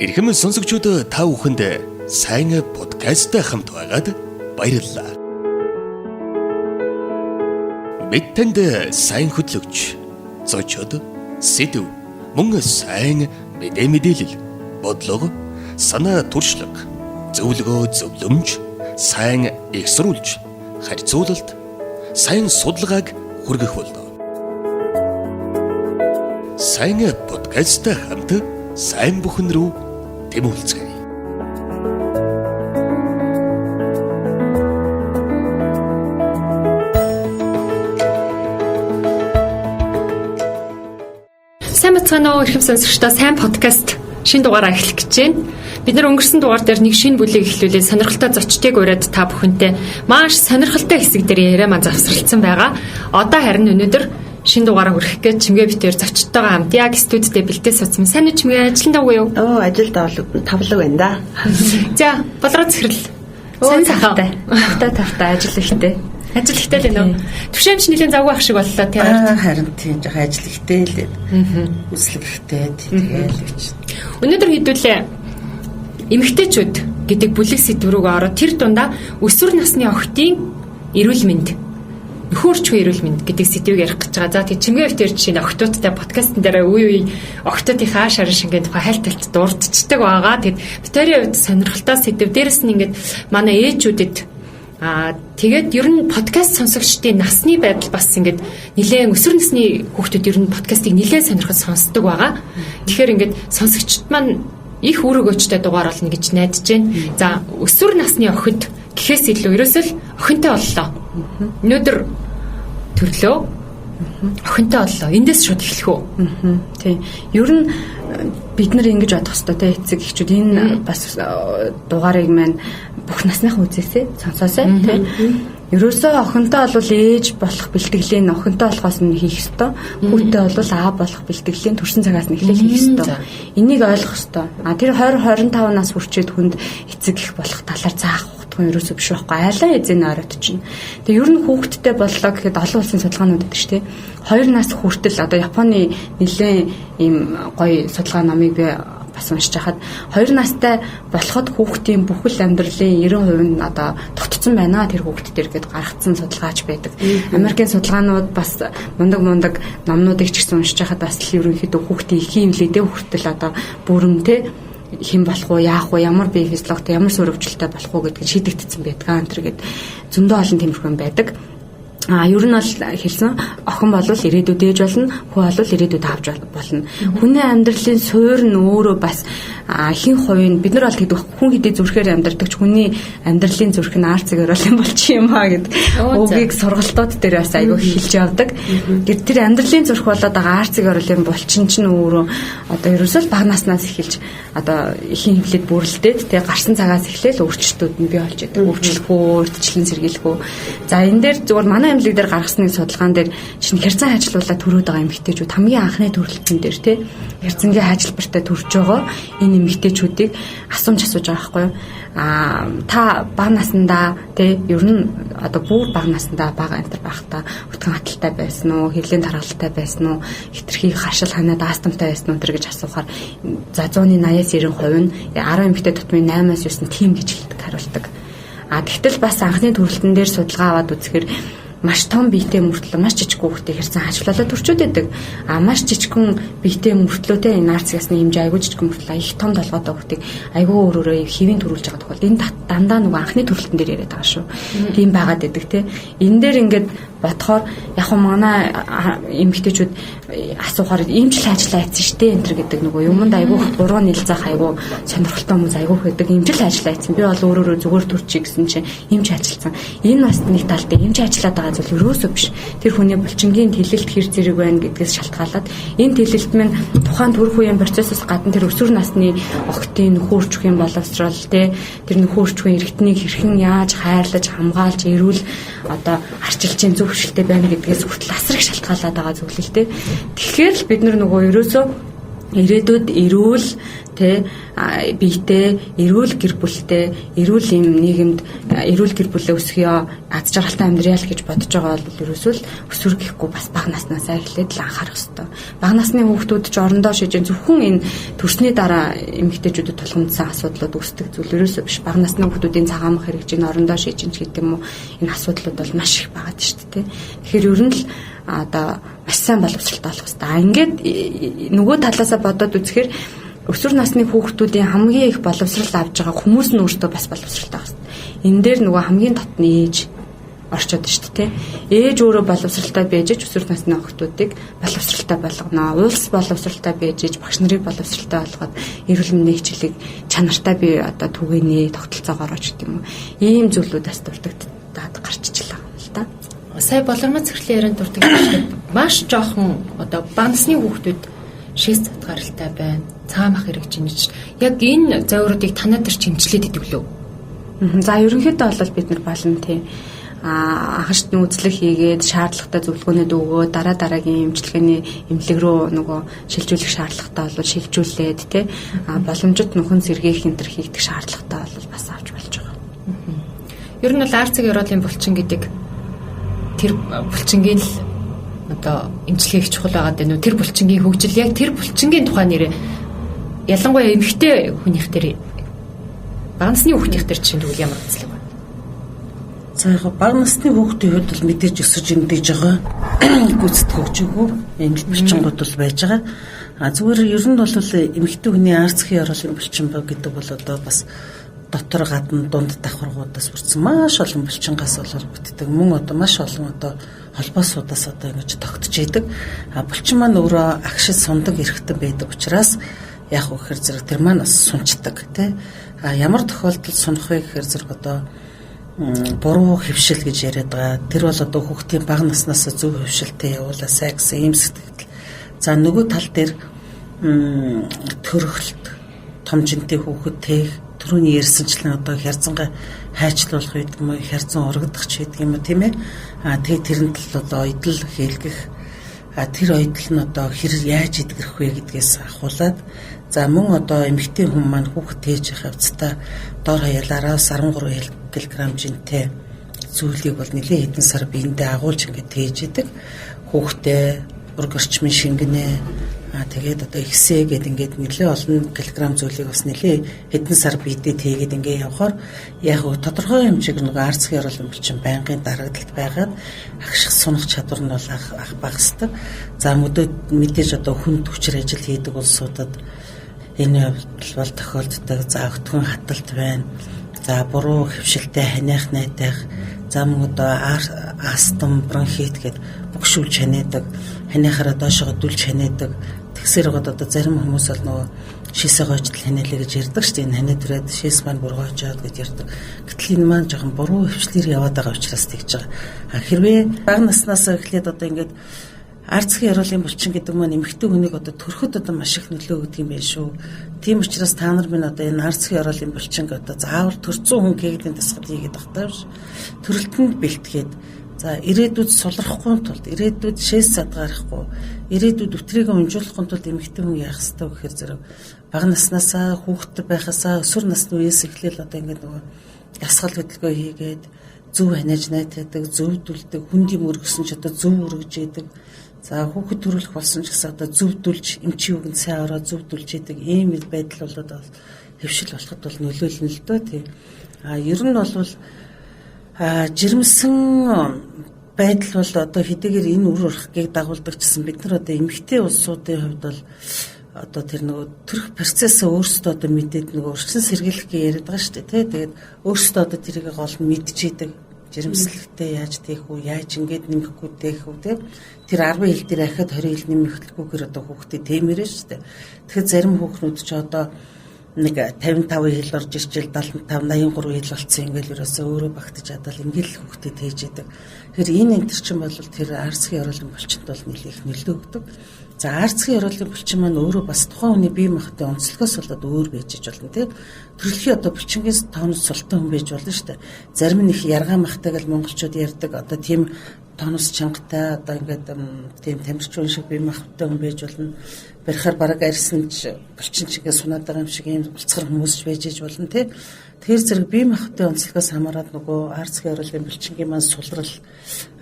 Эрхэм сонсогчдод та бүхэнд сайн подкасттай хамт байгаад баярлалаа. Бид танд сайн хөтлөгч, зочид, сэдв, мөн сайн мэдээлэл, бодлого, санаа туршлага, зөвлөгөө зөвлөмж, сайн их сурвалж, харьцуулалт, сайн судалгааг хүргэх болно. Сайн подкасттай хамт сайн бүхэн рүү тэмүүлцгээе. Сайн бацгаана уу эрхэм сонсогчдоо, сайн подкаст шинэ дугаараа эхлэх гэж байна. Бид нар өнгөрсөн дугаар дээр нэг шинэ бүлэг эхлүүлээд сонирхолтой зочдыг ураад та бүхэнтэй маш сонирхолтой хэсэг дээр яриамаа завсралцсан байгаа. Одоо харин өнөөдөр шинэ дугаараа хүрэх гэж чимгээ битээр зочдтойгоо хамт яг студидтэй бэлдээ суудсан. Сайн уу чимгээ, ажилдаа уу юу? Ажилд тавлаг байна да. За, болроо цэхэрл. Сайн цахтай. Тавтай ажил ихтэй. Ажил ихтэй л нөө. Түвшэмч нэлийн завгүй ах шиг боллоо тий. Харин тийм жоо ажил ихтэй л. Үслэг ихтэй тэгэл гэж. Өнөөдөр хэдүүлээ эмэгтэйчүүд гэдэг бүлэг сэдв рүү ороод тэр дундаа өсвөр насны охидын эрүүл мэнд, нөхөрчгүй эрүүл мэнд гэдэг сэдвийг ярих гэж байгаа. За тийм чимгээ битэр жишээ нь охидуудтай подкастн дээр үе охидуудын хаашаар шингээд тухай хайлталт дурдчихдаг байгаа. Тэгэд битэрийн хувьд сонирхолтой сэдв. Дээрэс нь ингээд манай ээжүүдэд тэгээд ер нь подкаст сонсогчдын насны байдал бас ингээд нэлээд өсвөр насны хүүхдүүд ер нь подкастыг нэлээд сонирхож сонсдог байгаа. Тэгэхээр ингээд сонсогчд маань их үр өгөөжтэй дугаар болно гэж найдаж байна. За өсвөр насны охид гэхээс илүү ерөөсөө л охинтой боллоо. Өнөөдөр төрлөө охинтой боллоо. Эндээс шууд эхлэх үү? Тийм. Ер нь бид нар ингэж бодох хэрэгтэй те эцэг эхчүүд энэ бас дугаарыг маань бүх насныхан үзээсэй сонсоосай те. Ерөөсөө охинтой бол ээж болох бэлтгэлийн охинтой болохоос нь хийх ёстой. Хүүтэй бол аав болох бэлтгэлийн төрсэн цагаас нь эхлээл хийх ёстой. Энийг ойлгох ёстой. Тэр 20-25 нас хүрчээд хүнд эцэг их болох талаар заах утга нь ерөөсөө биш байхгүй. Айлаа эзэн ороод чинь. Тэгээ ер нь хүүхдтэй боллоо гэхэд олон улсын судалгаанууд гэдэг чинь 2 нас хүртэл одоо Японы нэлээд ийм гоё судалгаа номыг би бас уншиж хахад 2 настай болоход хүүхдийн бүхэл амьдралын 90% нь одоо тогтцсон байна тэр хүүхд төр гэд гаргацсан судалгаач байдаг. Америкийн судалгаанууд бас мундаг номнуудыг ч гэсэн уншиж хахад бас л ерөнхийдөө хүүхдийн эхийн хэмлэдээ хүртэл одоо бүрэмтэй хэн болох уу, яах вэ, ямар бие физиологтой, ямар суурь өвчлөлтэй болох уу гэдгийг шийдэгдсэн байдаг. Антэр гэд зөндөө олон тэмэрхэн байдаг. Ер нь бол хэлсэн охин бол ирээдүйд ээж болно, хүү бол ирээдүйд аавч болно. Хүний амьдралын суурь нь өөрөө бас ихэнх хувийн бид нар бол гэдэг хүн хэдий зүрхээр амьдардаг ч хүний амьдралын зүрх нь арцыг оруулсан болчих юм аа гэдэг үгийг сургалтууд дээр бас айгүй хэлж явдаг. Тэр амьдралын зүрх болоод байгаа арцыг оруулсан болчин чинь өөрөө одоо ерөөсөө баг наснаас эхэлж одоо ихийн хөвлөд бүрлдээд тэгээ гарсан цагаас эхлээл өөрчлөлтүүд нь бий болж байдаг. Өвчлөхөө, урьдчилан сэргийлэхөө. За энэ дээр зүгээр манай эмнэлэг дээр гаргасны судалгаан дээр чинь хэрцэн хайжлуулаад төрөөд байгаа эмэгтэйчүүд хамгийн анхны төрөлтөн дээр тий хэрцэнгийн хайжлбартай төрж байгаа энэ эмэгтэйчүүдийг асууж байгаа байхгүй юу? Та бага наснда тий ер нь одоо бүр бага наснда бага антер байхдаа өтгөн хаталтай байсан уу, хэвлэлийн тархалтай байсан уу, хитрхийг харшил ханаад астамтай байсан уу гэж асуухаар за 100-80-аас 90% нь 10 эмэгтэй тутмын 8-аас 9 нь тийм гэж хариулдаг. Тэгтэл бас анхны төрөлтөн дээр судалгаа аваад үзэхээр маш том биетэй мөртлөө маш жижиг хүүхдээ хэрцэн хажуулаад төрчөөд байдаг. Маш жижигхэн биетэй мөртлөөтэй энэ нарцгасны хэмжээ айгүй жижиг мөртлөө их том толгойтой хүүхдийг айгүй өөрөөрөө хэвийн төрүүлж байгаа тохиолдолд энэ дандаа нөгөө анхны төрөлтөн дээр яриад байгаа шүү. Тийм байгаад байдаг те. Энэ дээр ингээд бодохоор яг хөө манай эмэгтэйчүүд асуухаар имжил ажиллаа хийсэн штэ энэ төр гэдэг нөгөө юмд айгүй буруу нэлзах айгүй сонирхолтой хүмүүс айгүй байдаг. Имжил ажиллаа хийсэн. Би бол өөрөөрөө зүгээр төрчих гэсэн чинь имж ажилласан. Энэ бас нэг талтай имж ажиллаад байгаа зүйл өрөөсөө биш. Тэр хүний булчингийн тэлэлт хэр зэрэг байна гэдгээс шалтгаалаад энэ тэлэлт минь тухайн төрөх үеийн процессоос гадна тэр өсвөр насны охидын нөхөрчхийн боловсрол те тэр нөхөрчхийн эргэтнийг хэрхэн яаж хайрлаж хамгаалж эрүүл одоо арчилжийн зөв хөршилтэй байна гэдгээс хүртэл асар их шалтгаалаад байгаа зүйл л те. Тэгэхээр л бид нөгөө ерөөсөө ирээдүйд эрүүл биетэй, эрүүл гэр бүлтэй, эрүүл юм нийгэмд эрүүл гэр бүлээ өсгөё, аз жаргалтай амьдрал гэж бодож байгаа бол ерөөсөө л өсвөр гэхгүй бас бага наснасаа эхлээд л анхаарах хэрэгтэй. Бага насны хүүхдүүд ч орондоо шийдэж зөвхөн энэ төрсний дараа эмэгтэйчүүдэд тулгамдсан асуудлууд үүсдэг зүйл ерөөсөө биш. Бага насны хүүхдүүдийн цагаан мах хэрэгжийг орондоо шийдэж гэдэг юм уу? Энэ асуудлууд бол маш их байгаа шүү дээ. Тэгэхээр ер нь л одоо маш сайн боловсралтай болох хэрэгтэй. Ингээд нөгөө талаасаа бодоод үзэхээр өсвөр насны хүүхдүүдийн хамгийн их боловсрал авж байгаа хүмүүс нь өөртөө бас боловсралтай байх хэрэгтэй. Энэ дээр нөгөө хамгийн дотны ээж орчод шүү дээ. Ээж өөрөө боловсралтай байж өсвөр насны хүүхдүүдийг боловсралтай болгоно. Улс боловсралтай байж багш нарыг боловсралтай болгоод эрүүл мэндийн хичээлийг чанартай бий одоо түгээнэ, тогтолцоогоор ч гэдэг юм уу. Ийм зүйлүүдээс дурддаад гарччихлаа л да. Сая болормоц цэцэрлэгийн ярианд дурдаг юм. Маш жоохон одоо бага насны хүүхдүүд шээс задгаралтай байна. Цаамах хэрэгжинэж. Яг энэ зовиоруудыг танад төр чимчлээд идэв лөө. За ерөнхийдөө бол бид нар болно тийм. Агашд нүүцлэг хийгээд шаардлагатай зөвлөгөөнүүд өгөө дараагийн эмчилгээний эмнэлэг рүү нөгөө шилжүүлэх шаардлагатай бол шилжүүлээд тий боломжит нөхөн сэргээх энэ төр хийгдэх шаардлагатай бол бас авч болж байгаа. Ер нь бол арцэг ёроолын булчин гэдэг тэр булчингийн л одоо эмчилгээ их чухал байгаа дээ. Тэр булчингийн хөгжил яг тэр булчингийн тухай нэр ялангуяа эмэгтэй хүнийх дээр бага насны хүүхдийн дээр чинь тэгвэл ямар онцлог байна? За яг бага насны хүүхдийн хувьд бол мэдээж өсөж эндэж байгаа гүйцэтгэх хөгжиөгөө эмгэл булчингууд бол байж байгаа. Зүгээр ер нь бол эмэгтэй хүний арцгийн ёроолын булчин гэдэг бол одоо бас дотор гадна дунд давхаргуудаас бүрдсэн маш олон булчингаас бол бүтдэг. Мөн одоо маш олон одоо холбоосуудаас одоо ингэж тогтж идэг. Булчин маань өөрөө агшид сундаг эрхтэн байдаг учраас яг үхээр зэрэг тэр маань бас сунчдаг тий. Ямар тохиолдолд сунах вэ гэхээр зэрэг одоо буруу хөвшил гэж яриад байгаа. Тэр бол одоо хүүхдийн бага наснаас зөв хөвшилтэй явуулаасай гэсэн ийм сэтгэл. За нөгөө тал дээр төрөлт томжинтэй хүүхэд тех түрүүний ярьсанчлан одоо хязганга хайчлуулах үед юм уу хязган урагдах ч гэдэг юм уу тийм ээ. Тэгээ тэрэнд л одоо ойдл хийлгэх тэр ойдл нь одоо хэр яаж идэгрэх вэ гэдгээс ахуулаад за мөн одоо эмэгтэй хүн маань хүүхэд тээж хавцтай дор хаяалаараас 13 кг жинтэй зүйлийг бол нэлээд хэдэн сар биендээ агуулж ингээд тээж идэг. Хүүхдээ ургөрчмын шингэнэ тэгээд одоо ихсээ гэд ингээд нэлээд олон килограмм зүйлийг бас нэлээд хэдэн сар биедээ тээгээд ингээд явхаар яг тодорхой хэмжээг нэг арцгийн ёроолын булчин байнгын дарагдалт байгаад агших сунах чадвар нь бол багасдаг. За мэдээж одоо хүнд хүчээр ажил хийдэг улсуудад энэ бол тохиолддог. За өтгөн хаталт байна. За буруу хөвшилтэй ханиах найдах. За мөн одоо астм, бронхит гэд бүгшүүлж ханиадаг. Ханиахаараа доошоо дүлж ханиадаг. Тэгсээр гоод одоо зарим хүмүүс бол нөгөө шээсээ гойжтол ханиалаа гэж ярьдаг шүү дээ. Энэ ханиа түрээд шээс маань бургойжоод гэж ярьдаг. Гэтэл энэ маань жоохон буруу хөвчлэр яваад байгаа учраас тэгж байгаа. Хэрвээ бага наснаас эхлээд одоо ингээд арцгийн ёроолын булчин гэдэг маань эмэгтэй хүнийг одоо төрөхөд одоо маш их нөлөө өгдөг юм байна шүү. Тийм учраас та нар минь одоо энэ арцгийн ёроолын булчинг одоо заавал төрцөн хүн гээгдэн тасгад хийгээд багтаа биш. Төрөлтөнд бэлтгээд за ирээдүйд сулрахгүй тулд ирээдүйд шээс задгарахгүй ирээдүйд өтрийг унжуулахгүй тулд эмэгтэй хүн яах ёстой вэ гэхээр зэрэг бага наснаасаа хүүхдтэй байхасаа өсвөр насны үеэс эхлээл одоо ингээд нөгөө ясгал хөдөлгөөн хийгээд зөв ханиаж найддаг, зөвдүүлдэг, хүндийн өргөсөн ч одоо зөв өргөж идэг. За хүүхэд төрүүлэх болсон ч гэсэн одоо зөвдүүлж эмчийн үгэнд сайн ороод зөвдүүлж идэг ийм байдал болоод хөвшил болоход бол нөлөөлнө л дөө тийм. Ер нь бол жирэмсэн байдал бол одоо хэдийгээр энэ үр урхгийг дагуулдаг гэсэн бид нар одоо эмэгтэй улсуудын хувьд бол одоо тэр нөгөө төрөх процессыг өөрсдөө одоо мэдээд нөгөө урьдчилан сэргийлэх гэж яриад байгаа шүү дээ тий. Тэгээд өөрсдөө одоо тэрийг гол нь мэдчихэдэг. Жирэмслэгтэй яаж тех үү, яаж ингэж нэмэхгүй тех үү тий. Тэр 10 хил дээр ахад 20 хил нэмэхлгүйгээр одоо хүүхдээ тэмэрэн шүү дээ. Тэгэхээр зарим хүүхнүүд ч одоо нэг 55 хил орж ирчил 75 83 хил болцсон ингээл ерөөсөө өөрөө багтаж чадвал ингээл хүүхдээ тээж идэг. Тэгэхээр энэ энэ чинь бол тэр арцгийн ёроолын булчинд бол нэлээх нөлөө өгдөг. За арцгийн ёроолын булчин маань өөрөө бас тухайн хүний бие махбодын онцлогоос болоод өөр байж болно тийм. Төрөлхийн одоо булчингээс тоонос султан хүн байж болно шүү дээ. Зарим нь их яргаан махтай гэл монголчууд ярьдаг одоо тийм тонус чангатай одоо ингээд тийм тамирчин шиг бие махбодтой хүн байж болно. Барихаар бараг арьсан ч булчин чигээ сунаад байгаа юм шиг ийм булцгар хүмүүс ч байж болно тий. Тэр зэрэг бие махбодын онцлогоос хамаарат нөгөө арцгийн оролын булчингийн маань сулрал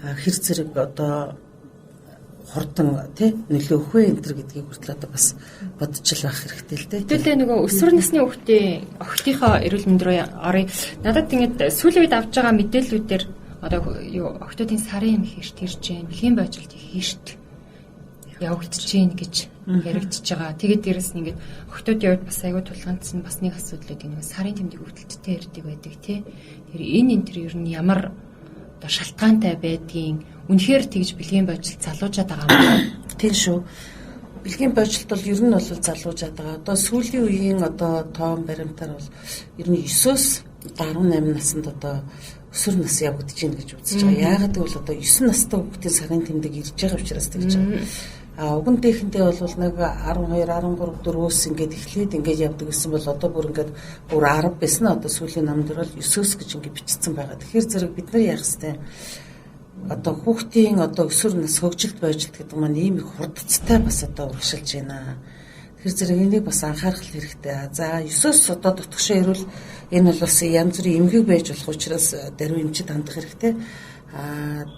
хэр зэрэг одоо хордон тий нөлөөх вэ энэ төр гэдгийг хүртэл одоо бас бодож л байх хэрэгтэй л дээ. Тэгвэл нөгөө өсвөр насны хүүхдийн охтынхоо эрүүл мэнд рүү оръё. Надад ингэж сүүлийн үед авж байгаа мэдээллүүдээр одоо юу охтуудын сарын эмх эрт ирж гэн, бэлгийн боожлт их эрт явагдаж гин гэж яригдчихэж байгаа. Тэгээд дээрэс нь ингээд охтуудын үед бас аягүй тулгаандсан бас нэг асуудлууд нэг сарын тэмдэг өвдөлттэй ирдэг байдаг тий. Тэр энэ ер нь ямар одоо шалтгаантай байдгийн үнэхээр тэгж бэлгийн боожлт залуужаад байгаа юм. Тийм шүү. Бэлгийн боожлт бол ер нь бол залуужаад байгаа. Одоо сүүлийн үеийн одоо тоон баримтаар бол ер нь 9-өөс 18 наснд одоо өсвөр нас явагдаж гин гэж үзэж байгаа. Яагаад гэвэл одоо 9 настай хүүхдийн сарын тэмдэг ирж байгаа учраас тэгж байгаа. Уг нь дэхэндээ бол нэг 12, 13, 4-өөс ингээд эхлээд ингээд явдаг гэсэн бол одоо бүр ингээд бүр 10 байсан нь одоо сүүлийн намд бол 9-өөс гэж ингээд бичсэн байгаа. Тэгэхээр зэрэг бид нар яах ёстой одоо хүүхдийн одоо өсвөр нас хөгжилт бойжилт гэдэг маань ийм их хурдцтай бас одоо урагшилж байна. Тэгэхээр зэрэг энийг бас анхаарах хэрэгтэй. За 9-оос одоо дотгошоо ирвэл энэ бол бас янз бүрийн эмгэг байж болох учраас даруй эмчид хандах хэрэгтэй.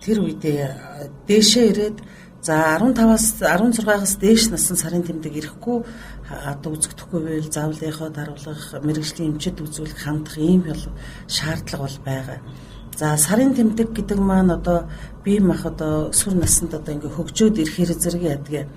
Тэр үедээ дээшээ ирээд за 15-аас 16-аас дээш насны сарын тэмдэг ирэхгүй одоо үзэгдэхгүй байвал заавлынхаа даруулах мэрэгжлийн эмчид үзүүлэх хандах ийм бол шаардлага бол байгаа. За сарын тэмдэг гэдэг маань одоо бие мах одоо өсвөр наснд одоо ингээ хөгжөөд ирэхээр зэрэг яадаг.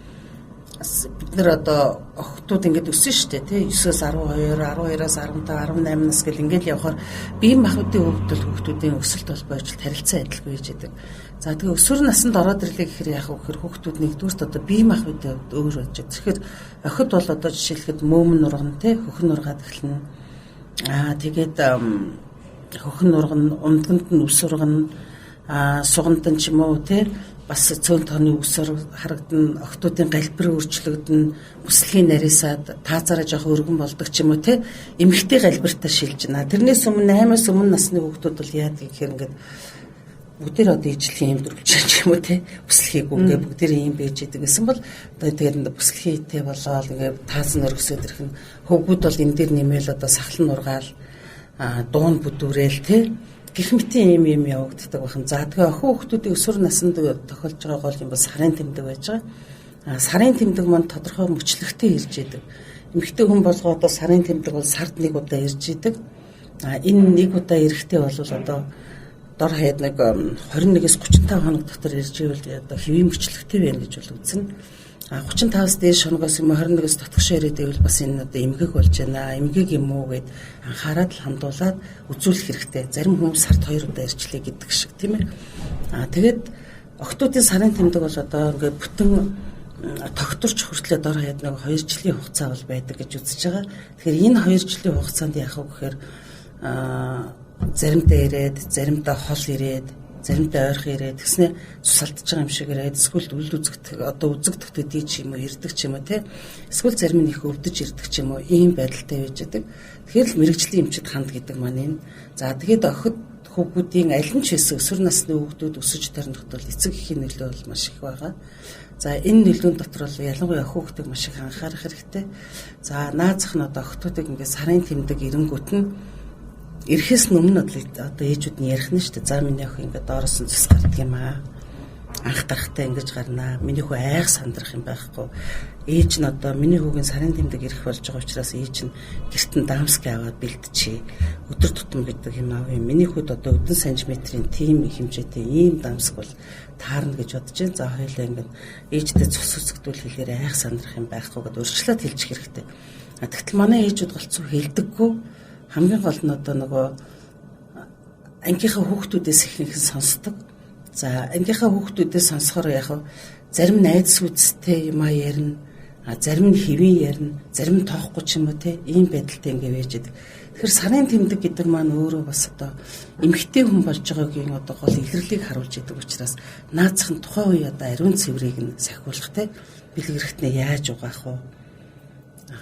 Бид нар одоо охтууд ингээд өссөн шүү дээ тий 9-өөс 12, 12-аас 15, 18 нас гэл ингээд явхаар бие махбодын хөгжил хүүхдүүдийн өсөлт бол бойжлт харилцан адилгүй байж байдаг. За тэгээ өсвөр наснд ороод ирлээ гэхээр яах вэ гэхээр хүүхдүүд нэгдүгürt одоо бие махбодын өөр болж байгаа. Тэгэхээр охид бол одоо жишээлхэд мөөмн нурган тий хөхн нургаад эхэлнэ. Тэгээд хөхн нурган умдганд нь үс ургана суганд нь ч юм уу тий бас цөөн тооны үсэр харагдана, охтуудын галбир өөрчлөгдөн, бүслэгийн нарийсаад таазаараа жоох өргөн болдог ч юм уу те эмэгтэй галбиртаа шилж байна. Тэрнээс өмнө 8-аас өмнө насны хүүхдүүд бол яадаг гэхээр ингээд бүгдээр одоо ижлэгийн юм дөрвөлж ч юм уу те бүслэхийг үгээ бүгдээр юм байж идэг гэсэн бол одоо тэгээд бүслэхийтэй болоод ингээд тааз нь өргөсөд ирэх нь хөвгүүд бол энэ дээр нэмэл одоо сахлан нургаал дуун бүдүүрэл те гэх мэтийн юм явагддаг бахан. За тэгээ охин хүүхдүүдийн өсвөр наснд тохиолж байгаа гол юм бол сарын тэмдэг байж байгаа. Сарын тэмдэг маань тодорхой мөчлөгтэй ирж идэг. Эмэгтэй хүн болгоо одоо сарын тэмдэг бол сард нэг удаа ирж идэг. Энэ нэг удаа ирэхдээ бол одоо дор хаяад нэг 21-с 35 хоног дотор ирж ивэл одоо хэвийн мөчлөгтэй байна гэж бол үзнэ. 35-аас дээш хоногоос юм 21-с дотгошоо ирээд ивэл бас энэ одоо эмгэг болж байна. Эмгэг юм уу гэд анхаарал хандуулаад үзүүлэх хэрэгтэй. Зарим хүмүүс сард 2 удаа ирчлээ гэдэг шиг тийм ээ. Тэгээд охтуудын сарын тэмдэг бол одоо ингээд бүтэн тогтворч хүртлээр дор хаяад нэг 2 жилийн хугацаа бол байдаг гэж үзэж байгаа. Тэгэхээр энэ 2 жилийн хугацаанд яах вэ гэхээр заримдаа ирээд, заримдаа хол ирээд, заримдаа ойрхон ирээд тэгснэ цусалдж байгаа юм шиг ирээд эсвэл үл үзэгдэх одоо үзэгдэхтэй дий ч юм уу ирдэг ч юм уу те эсвэл зарим нь их өвдөж ирдэг ч юм уу ийм байдалтай байж байгаа. Тэгэхээр л мэрэгжлийн эмчид ханд гэдэг маань энэ. За тэгээд охид хүүхдүүдийн аль нь ч байсан өсвөр насны хүүхдүүд өсөж тарнахад бол эцэг эхийн нөлөө бол маш их байгаа. За энэ нөлөөнд дотор бол ялангуяа хүүхдийг маш их анхаарах хэрэгтэй. За наазах нь одоо охтуудыг ингээд сарын тэмдэг ирэнгүүт нь ирэхээс өмнө одоо ээжүүд нь ярих нь шүү дээ. За миний охин ингээд доороос нь цус гардаг юм аа. Анх гарахтаа ингэж гарнаа. Миний хүү айх сандрах юм байхгүй. Ээж нь одоо миний хүүгийн сарын тэмдэг ирэх болж байгаа учраас ээж нь гэрт нь дамски аваад бэлтчихье. Өдөр тутам гэдэг юм аав юм. Миний хүүд одоо өдөн сантиметрийн тийм хэмжээтэй ийм дамск бол таарна гэж бодож байна. За хоёулаа ингээд ээжтэй цус үсгдүүл хэлээр айх сандрах юм байхгүй гэдээ урьдчилаад хэлчих хэрэгтэй. Тэгтэл манай ээжүүд голцоо хэлдэггүй. Хамгийн гол нь одоо нөгөө ангийнхаа хүүхдүүдээс ихнийхэн сонсдог. За ангийнхаа хүүхдүүдээс сонсохоор яг зарим найз сүдстэй юм а ярина, зарим нь хэвэн ярина, зарим нь тоохгүй ч юм уу те ийм байдалтай ингээ байж идэг. Тэгэхээр сарын тэмдэг гэдэг маань өөрөө бас одоо эмэгтэй хүн болж байгаагийн одоо гол илэрлийг харуулж идэг учраас наацх нь тухайн үе одоо ариун цэврийг нь сахиулах те бэлгэрхтнээ яаж угаах вэ?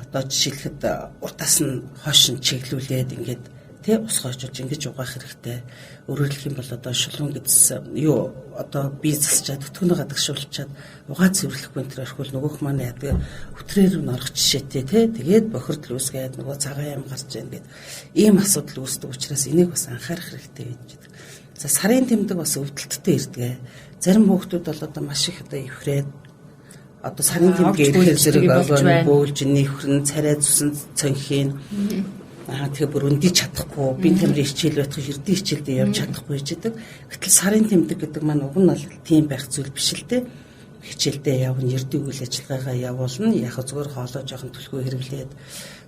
Одоо жишээлхэд уртаас нь хойш нь чиглүүлээд ингээд тэ ус хоочулж ингэж угаах хэрэгтэй. Өөрөөр хэлэх юм бол одоо шулуун гэдс одоо бие засчаад өтгөнөө гадагшуулчаад угаа цэвэрлэхгүй энэ төр орхивол нөгөөх маань яадаг өтрээр нь орох жишээтэй тэ тэгээд бохирдол үүсгээд нөгөө цагаан юм гарч ийн гэд ийм асуудал үүсдэг учраас энийг бас анхаарах хэрэгтэй гэж байна. За сарын тэмдэг бас өвдөлттэй ирдэг. Зарим хүүхдүүд бол одоо маш их одоо ивхрээд одоо сарын тэмдэг ирэхээр зэрэг бөөлж нэвхрэн царай зүсэн цонхийн тэгэхээр бүр өндиж чадахгүй бие тамирын хичээл байтах эрдийн хичээлдээ явж чадахгүй хэждэг. Гэтэл сарын тэмдэг гэдэг маань уг нь бол тийм байх зүйл биш л дээ. Хичээлдээ явна, эрдийн үйл ажиллагаагаа явуулна. Яг зүгээр хоолой жоохон түлхүү хэрэглээд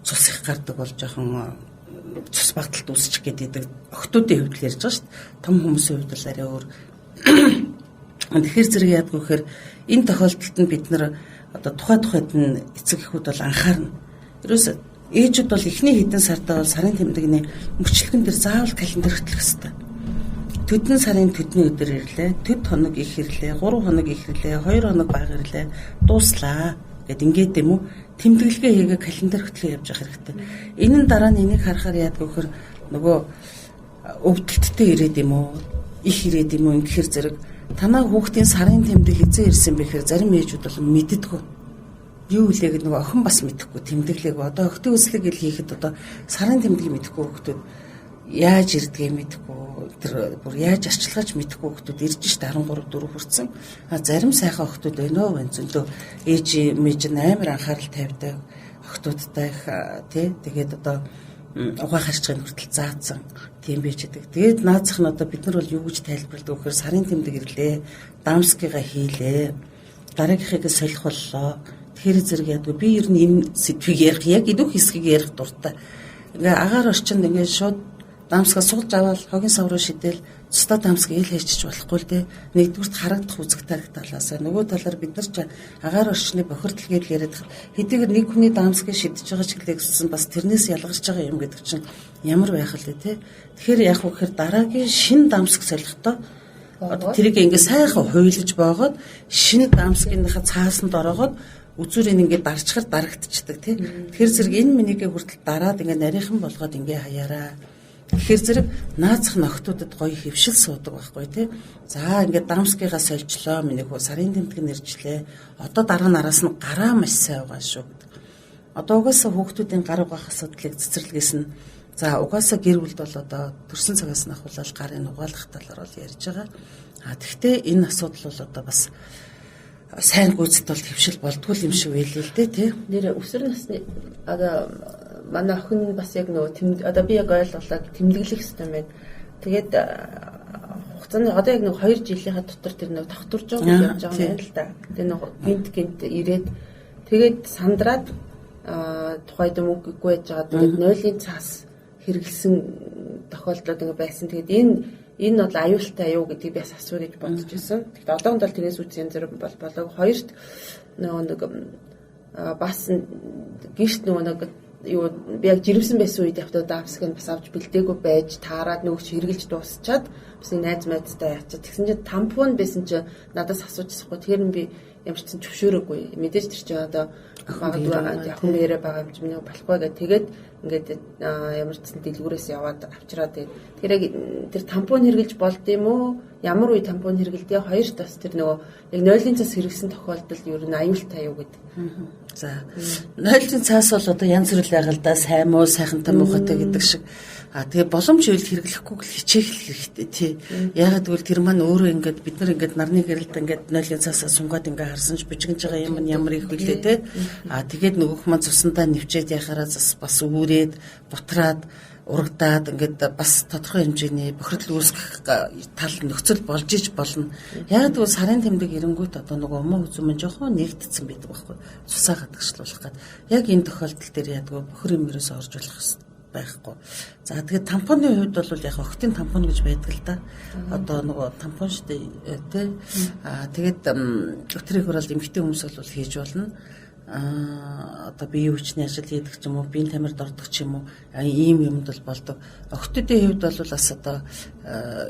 цус их гардаг бол жоохон цус багталт үүсчих гэдэг охтуудын хувьд л ярьж байгаа шүү дээ. Том хүмүүсийн хувьд бол арай өөр. Тэгэхээр зэрэг яадаг вэ гэхээр энэ тохиолдолд нь бид нар одоо тухайд нь эцэг эхүүд бол анхаарна. Ерөөсөө ээжүүд бол эхний хэдэн сартаа бол сарын тэмдэгний мөчлөгөн дээр заавал календар хөтлөх хэрэгтэй. Төдөн сарын төдний өдөр ирлээ, төд хоног их ирлээ, 3 хоног их ирлээ, 2 хоног бага ирлээ, дууслаа гэд ингээд юм уу тэмдэглэгээ хийгээ календар хөтлөө явж явах хэрэгтэй. Энэ нь дараа нь энийг харахаар яадаг вэ гэхээр нөгөө өвдөлттэй ирээд юм уу, их ирээд юм уу ингэхэр зэрэг танаа хүүхдийн сарын тэмдэг хизээ ирсэн бэ гэхээр зарим ээжүүд бол мэддэггүй. Юу үлээ гэдэг нөгөө охин бас мэдэхгүй тэмдэглээг одоо охтын үслэг ил хийхэд одоо сарын тэмдэг мэдэхгүй хүүхдүүд яаж ирдгээ мэдэхгүй тэр бүр яаж арчилгааж мэдэхгүй хүүхдүүд ирж штэ 13 4 хүрсэн. Зарим сайхан охтууд байна зөндөө ээж мэж амар анхаарал тавьдаг охтуудтай тий тэгээд одоо угаах харчгын хүртэл заацсан тийм байж байгаа. Тэгээд наазах нь одоо бид нар бол юу гэж тайлбарладаг вэ гэхээр сарын тэмдэг ирлээ, дамскигаа хийлээ, дараагийнхыг солих боллоо. Тэгэхээр зэрэг ядгүй би ер нь энэ сэдвийг ярих яг идэх хэсгийг ярих дуртай. Ингээ агаар орчинд ингээ шууд дамсгаа суулж аваад хогийн сав руу шидэл цустаа дамсгаа ил хийчих болохгүй л дээ. Нэгдүгürt харагдах үзэг тарих талаасаа нөгөө талаар бид нар ч агаар орчны бохирдол гэж яриад хэдийгээр нэг хүний дамсгаа шидэж байгаа ч гэсэн бас тэрнээс ялгарч байгаа юм гэдэг чинь ямар байх вэ те. Тэгэхээр яг үхээр дараагийн шин дамсг солихдоо одоо тэрийг ингээ сайхан хуйлаж боогод шинэ дамсгийнхаа цаасанд ороогод үзүүрийг ингээд дарчхаар дарагдчихдаг тийм. Тэгэхээр зэрэг энэ минийгээ хүртэл дараад ингээд нарийнхан болгоод ингээ хаяараа. Тэгэхээр зэрэг наазах нөхдүүдэд гоё хөвшил суудаг байхгүй тийм. За ингээд дамскийгаа сольжлоо миний хөө сарын тэмдэг нэржлээ. Одоо дараа нь араас нь гараа маш сайн байгаа шүү гэдэг. Одоо угаасаа хүүхдүүдийн гар угаах асуудлыг цэцэрлэгээс нь за угаасаа гэр бүлд бол одоо төрсэн цагаас нь ахуулаад гарын угаалгах талаар бол ярьж байгаа. Тэгвэл энэ асуудал бол одоо бас сайн гүйцэд бол хөвшил болдгүй юм шиг байлээ л дээ тий. Нэр өсвөр насны одоо манай охин бас яг нөгөө одоо би яг ойлголоо тэмдэглэх систем байна. Тэгээд хугацааны одоо яг нэг 2 жилийнхаа дотор тэр нөгөө тогтворж байгаа гэж явж байгаа юм л да. Тэгээд нөгөө гинт ирээд тэгээд сандраад тухайд мөнгөгүй байж байгаа. Тэгээд нойлын цаас хэрэгэлсэн тохиолдлууд ингээ байсан. Тэгээд энэ бол аюултай юу гэдгийг би бас асуу гэж бодож байсан. Тэгэхдээ одоохонд бол тэрнээс үгүй зэрэг болов. Хоёрт нэг бас гэрт нэг юу би яг жирэмсэн байсан үед явтаа давсаг нь бас авч бэлдээгүй байж таарад нөгөөч хэрглэж дуусчаад бас найз майзтай яачаад тэгсэн чинь тампон байсан чинь надаас асуужсахгүй. Тэр нь би ямар ч юм зөвшөөрөөгүй. Мэдээж тэр чинь одоо магадгүй яг нэрээ байгаа юм чи миний болохгүй гэх тэгээд ингээд ямар ч дэлгүүрээс яваад авчираад тэр яг тэр тампон хэрглэж болд юм уу? Ямар үе тампон хэргэлдээ хоёрт бас тэр нөгөө яг нойлын цас хэрэгсэн тохиолдолд ер нь аюултай юу гэдэг. За нойлын цаас бол одоо янз бүр байга л да сайн муу сайхантай муухайтай гэдэг шиг тэгээ боломж үйл хэрэглэхгүй л хичээх хэрэгтэй тий. Яагаад гэвэл тэр маань өөрөө ингээд бид нар ингээд нарны гэрэлд ингээд нойлын цаасаа сунгаад ингээд харсан ч бижигж байгаа юм ямар их хүлээ тий. Тэгээд нөгөөх маань цусандаа нэвчээд яхаараа бас үүрээд бутраад урагдаад ингээд бас тодорхой хэмжээний бохирдол үүсгэх тал нөхцөл болж иж болно. Яг тэгвэл сарын тэмдэг эренгүүт одоо нөгөө өмөө үзүмэн жоохон нэгдсэн байдаг байхгүй. Цусаа гадагшлуулах гээд яг энэ тохиолдол дээр ядгүй бохир юмрээс орж болох байхгүй. За тэгээд тампоны хувьд бол яг охтын тампон гэж байдаг л да. Одоо нөгөө тампон штэ тий. Тэгээд өтрийг орол эмхтэй хүмүүс бол хийж болно. Одоо биеийн хүчний ажил хийдэг ч юм уу, биеийн тамирд ордог ч юм уу, ийм юмд бол болдог. Охтуудын хувьд бол бас одоо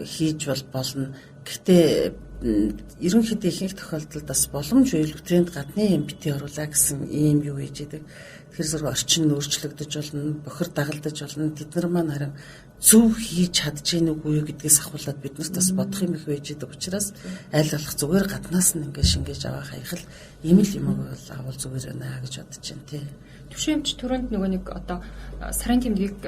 хийж болно. Гэхдээ ерөнхийдөө ихэнх тохиолдолд бас боломж үйл өтрийн гадны юм битгий оруулаа гэсэн ийм юу хийж идэг. тэр зэрэг орчин өөрчлөгдөж болно, бохир дагалдаж болно. Тэд нар маань харин зөв хийж чадж гин үгүй юу гэдгээс ахуулаад биднээс бас бодох юм их байж байгаа учраас аль болох зүгээр гаднаас нь ингээд шингээж аваа хаях ийм л юм бол авал зүгээр байна гэж бодож байна тий. Төвшөмч түрүүнд нөгөө нэг одоо сарын тэмдгийг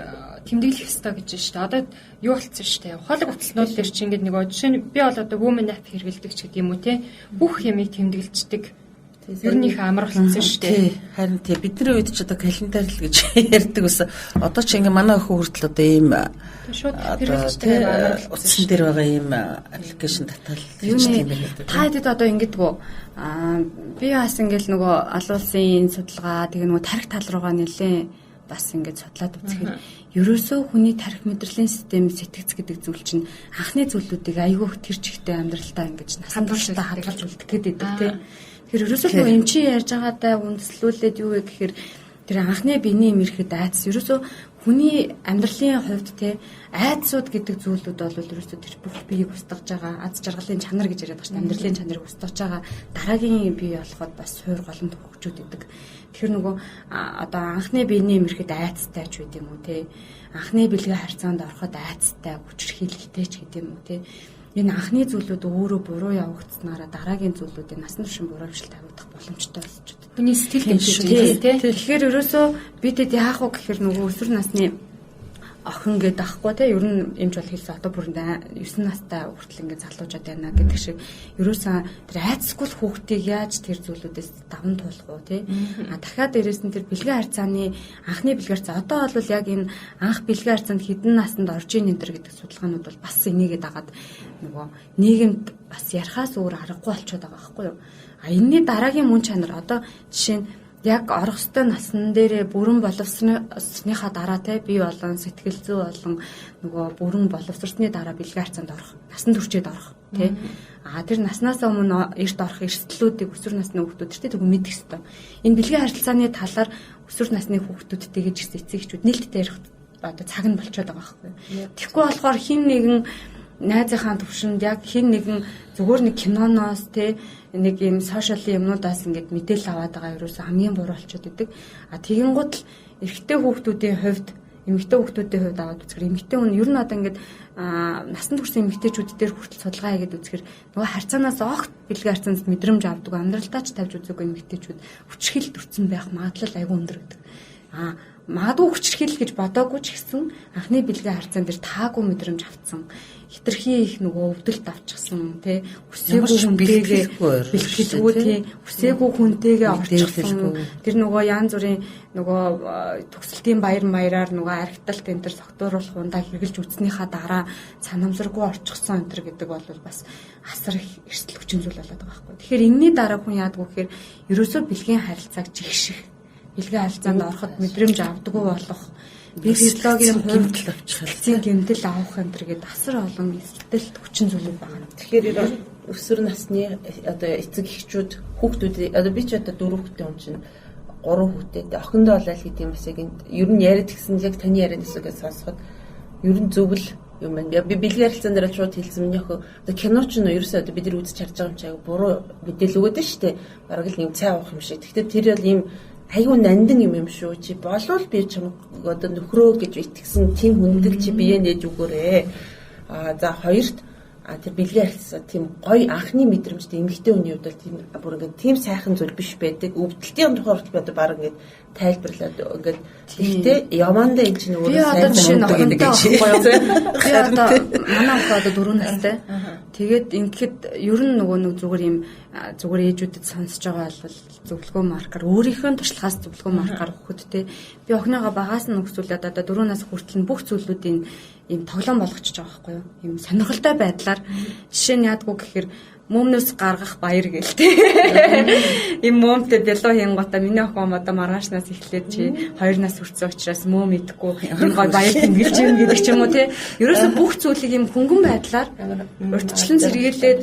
тэмдэглэх ёстой гэж байна шүү дээ. Одоо юу болцсон шүү дээ. Ухаалаг утаснууд дээр чи ингээд нөгөө жишээ нь би бол одоо women app хэрэглэдэг ч гэдэг юм уу те. Бүх юмыг тэмдэглэждэг. Ер нь их амар болсон шүү дээ. Харин тий бидний үед ч одоо календар л гэж ярьдаг ус. Одоо ч ингээ манай охин хүртэл одоо ийм шууд хэрэглэжтэй амар болсон. Утсан дээр байгаа ийм аппликейшн татал гэж тийм байна. Та хэд одоо ингэдэггүй би бас ингээл нөгөө олон улсын судалгаа тэгээ нөгөө тарих тал руугаа нэлээ бас ингээд судлаад үзэхэд ерөөсөө хүний тарих мэдрэлийн систем сэтгэц гэдэг зүйл чинь анхны зүйлүүдийг айгүй их тэр чигтээ амьдралдаа ингэж насан туршдаа хадгалж үлдэх гэдэг тийм. Тэр ерөөсөө нөгөө эн чинь ярьж байгаатай үндэслүүлээд юу вэ гэхээр тэр анхны биений имэрхэд айдас ерөөсөө хүний амьдралын хувьд те айдсууд гэдэг зүйлүүд бол ерөөсөө тэр бүх биеийг устгаж байгаа аз жаргалын чанар гэж яриад байгаа шүү дээ. Амьдралын чанарыг устгаж байгаа дараагийн бие болоход бас суур голомт хөгжүүд идэг. Тэгэхээр нөгөө одоо анхны биений имэрхэд айцтай ч үт юм уу те анхны бэлгээ харьцаанд ороход айцтай хүчрхийлэлтэй ч гэдэг юм уу те энэ анхны зүйлүүд өөрөө буруу явагдсанараа дараагийн зүйлүүдийн насан туршийн буруушилт тавигдах боломжтой болж байна. Хүний сэтгэл гэмшиж тийм. Тэгэхээр ерөөсөө бидэд яах вэ гэхээр нөгөө өсвөр насны охин гэдэг ахгүй те ер нь эмч бол хэлсэн одоо бүрэн 9 настай хүртэл ингээд залуужаад байна гэдэг шиг ерөөсөө тэр айцгүй хүүхдийг яаж тэр зүйлүүдээс даван туулах уу те дахиад дээрэс нь тэр бэлгийн харьцааны анхны бэлгийн харьцаа одоо бол яг энэ анх бэлгийн харьцаанд хэдэн наснд орж ийн энэ төр гэдэг судалгаанууд бол бас энийгээ дагаад нөгөө нийгэмд бас ярихаас өөр аргагүй болчиход байгаа байхгүй юу энэний дараагийн мөн чанар одоо жишээ нь яг орох ёстой насан дээрээ бүрэн боловсросныхаа дараа те бие болон сэтгэл зүй болон нөгөө бүрэн боловсросны дараа бэлгийн харьцаанд орох насан туршид орох те тэр наснаас өмнө эрт орох эрсдлүүдийг өсвөр насны хүүхдүүдтэй тэг мэдэх ёстой. Энэ бэлгийн харилцааны талаар өсвөр насны хүүхдүүдтэйгээ ч гэсэн эцэгчүүд нээлттэй ярих одоо цаг нь болчиход байгаа байхгүй. Тэгэхгүй болохоор хин нэгэн найзынхаа төвшөнд яг хин нэгэн зүгээр нэг киноноос те нэг юм сошиалын юмнуудаас ингээд мэдээлэл аваад байгаа ерөөсө хамгийн буруу болчиход идэг. Тэгин гут л эрэгтэй хүүхдүүдийн хувьд эмэгтэй хүүхдүүдийн хувьд аваад үзэхээр эмэгтэй хүн ер нь одоо ингээд насан турш эмэгтэйчүүд дээр хүртэл судалгаа хийгээд үзэхээр нөгөө харьцаанаас огт бэлгийн харьцаанд мэдрэмж авдаг амьдралдаа ч тавьж үзээгүй эмэгтэйчүүд хүчрхийлэлд өрцөн байх магадлал айгүй өндөр гэдэг. Магадгүй хүчрхийлэл гэж бодоогүй ч гэсэн анхны бэлгийн харьцаан дээр таагүй мэдрэмж авцсан. Хитрхи их нөгөө өвдөлт авчихсан тий хүсээгүй хүнтэйгээ бэлгэлгүй тий хүсээгүй хүнтэйгээ орчихсон тэр нөгөө янз бүрийн нөгөө төгсөлтийн баяраар нөгөө архиталт энэ төр согтууруулах ундаа хэрэгжилж үтснийхаа дараа санамсаргүй орчихсон энэ төр гэдэг бол бас асар их эрсдэл хүчин зүйл болоод байгаа байхгүй. Тэгэхээр энэний дараа хүн яадгүй гэхээр ерөөсөө бэлгийн харилцааг жигших бэлгийн харилцаанд ороход мэдрэмж авдаггүй болох физиологийн гэмтэл авчих, гэмтэл авах энэ төр гэдэг асар олон эрсдэл хүчин зүйлүүд байна. Тэгэхээр өсвөр насны одоо эцэг эхчүүд хүүхдүүд одоо би ч одоо 4 хүүхдтэй юм чинь 3 хүүхдтэй. Охиндоо бол аль хэдийн бас яг ер нь яриад гисэн яг таны яриад хэсгээс сонсоход ер нь зөв л юм байна. Би бэлгийн харилцаан дээр шууд хэлсэн миний охин одоо кино ч нөө ерөөсөө одоо бид нар үзэж харж байгаа юм чи буруу мэдээлэл өгöd нь шүү дээ. Бараг л юм цай авах юм шиг. Гэхдээ тэр бол ийм аюу нандин юм шүү чи болвол би чам одоо нөхрөө гэж итгэсэн тийм хүндэг чи бие нээж өгөөрэй. За хоёрт тэр бэлгийн харилцаа тийм гоё анхны мэдрэмжтэй эмэгтэй хүний хувьд бол тийм бүр ингээд тийм сайхан зүйл биш байдаг. Өвдөлтийн тухай хүртэл одоо баг ингээд тайлбарлаад ингээд ихтэй ямаандаа энэ чинь өөрөө сайхан гэдэг гэж би одоо манай охин одоо 4 настай. Тэгээд ингээд ер нь нөгөө нэг зүгээр юм зүгээр ээжүүдэд сонсож байгаа бол зөвлөгөө маркер өөрийнхөө туршлагаас зөвлөгөө маркер өгөхөд те би охиныгоо багаас нь өсвөлээд одоо 4 нас хүртэл бүх зүйлүүдийн ийм тоглоом болгочихж байгаа байхгүй юу? Ийм сонирхолтой байдлаар жишээ нь яадгүй гэхээр мөмнөөс гаргах баяр гэлтэй. Ийм мөмтэй бялуу хийнгота миний охин одоо маргаашнаас эхлээд чи 2 нас хүрсэн учраас мөм идэхгүй энэ гой баяр тэмдэглэж юм гэдэг ч юм уу те. Ерөөсө бүх зүйлийг ийм хөнгөн байдлаар урьдчилан сэргийлээд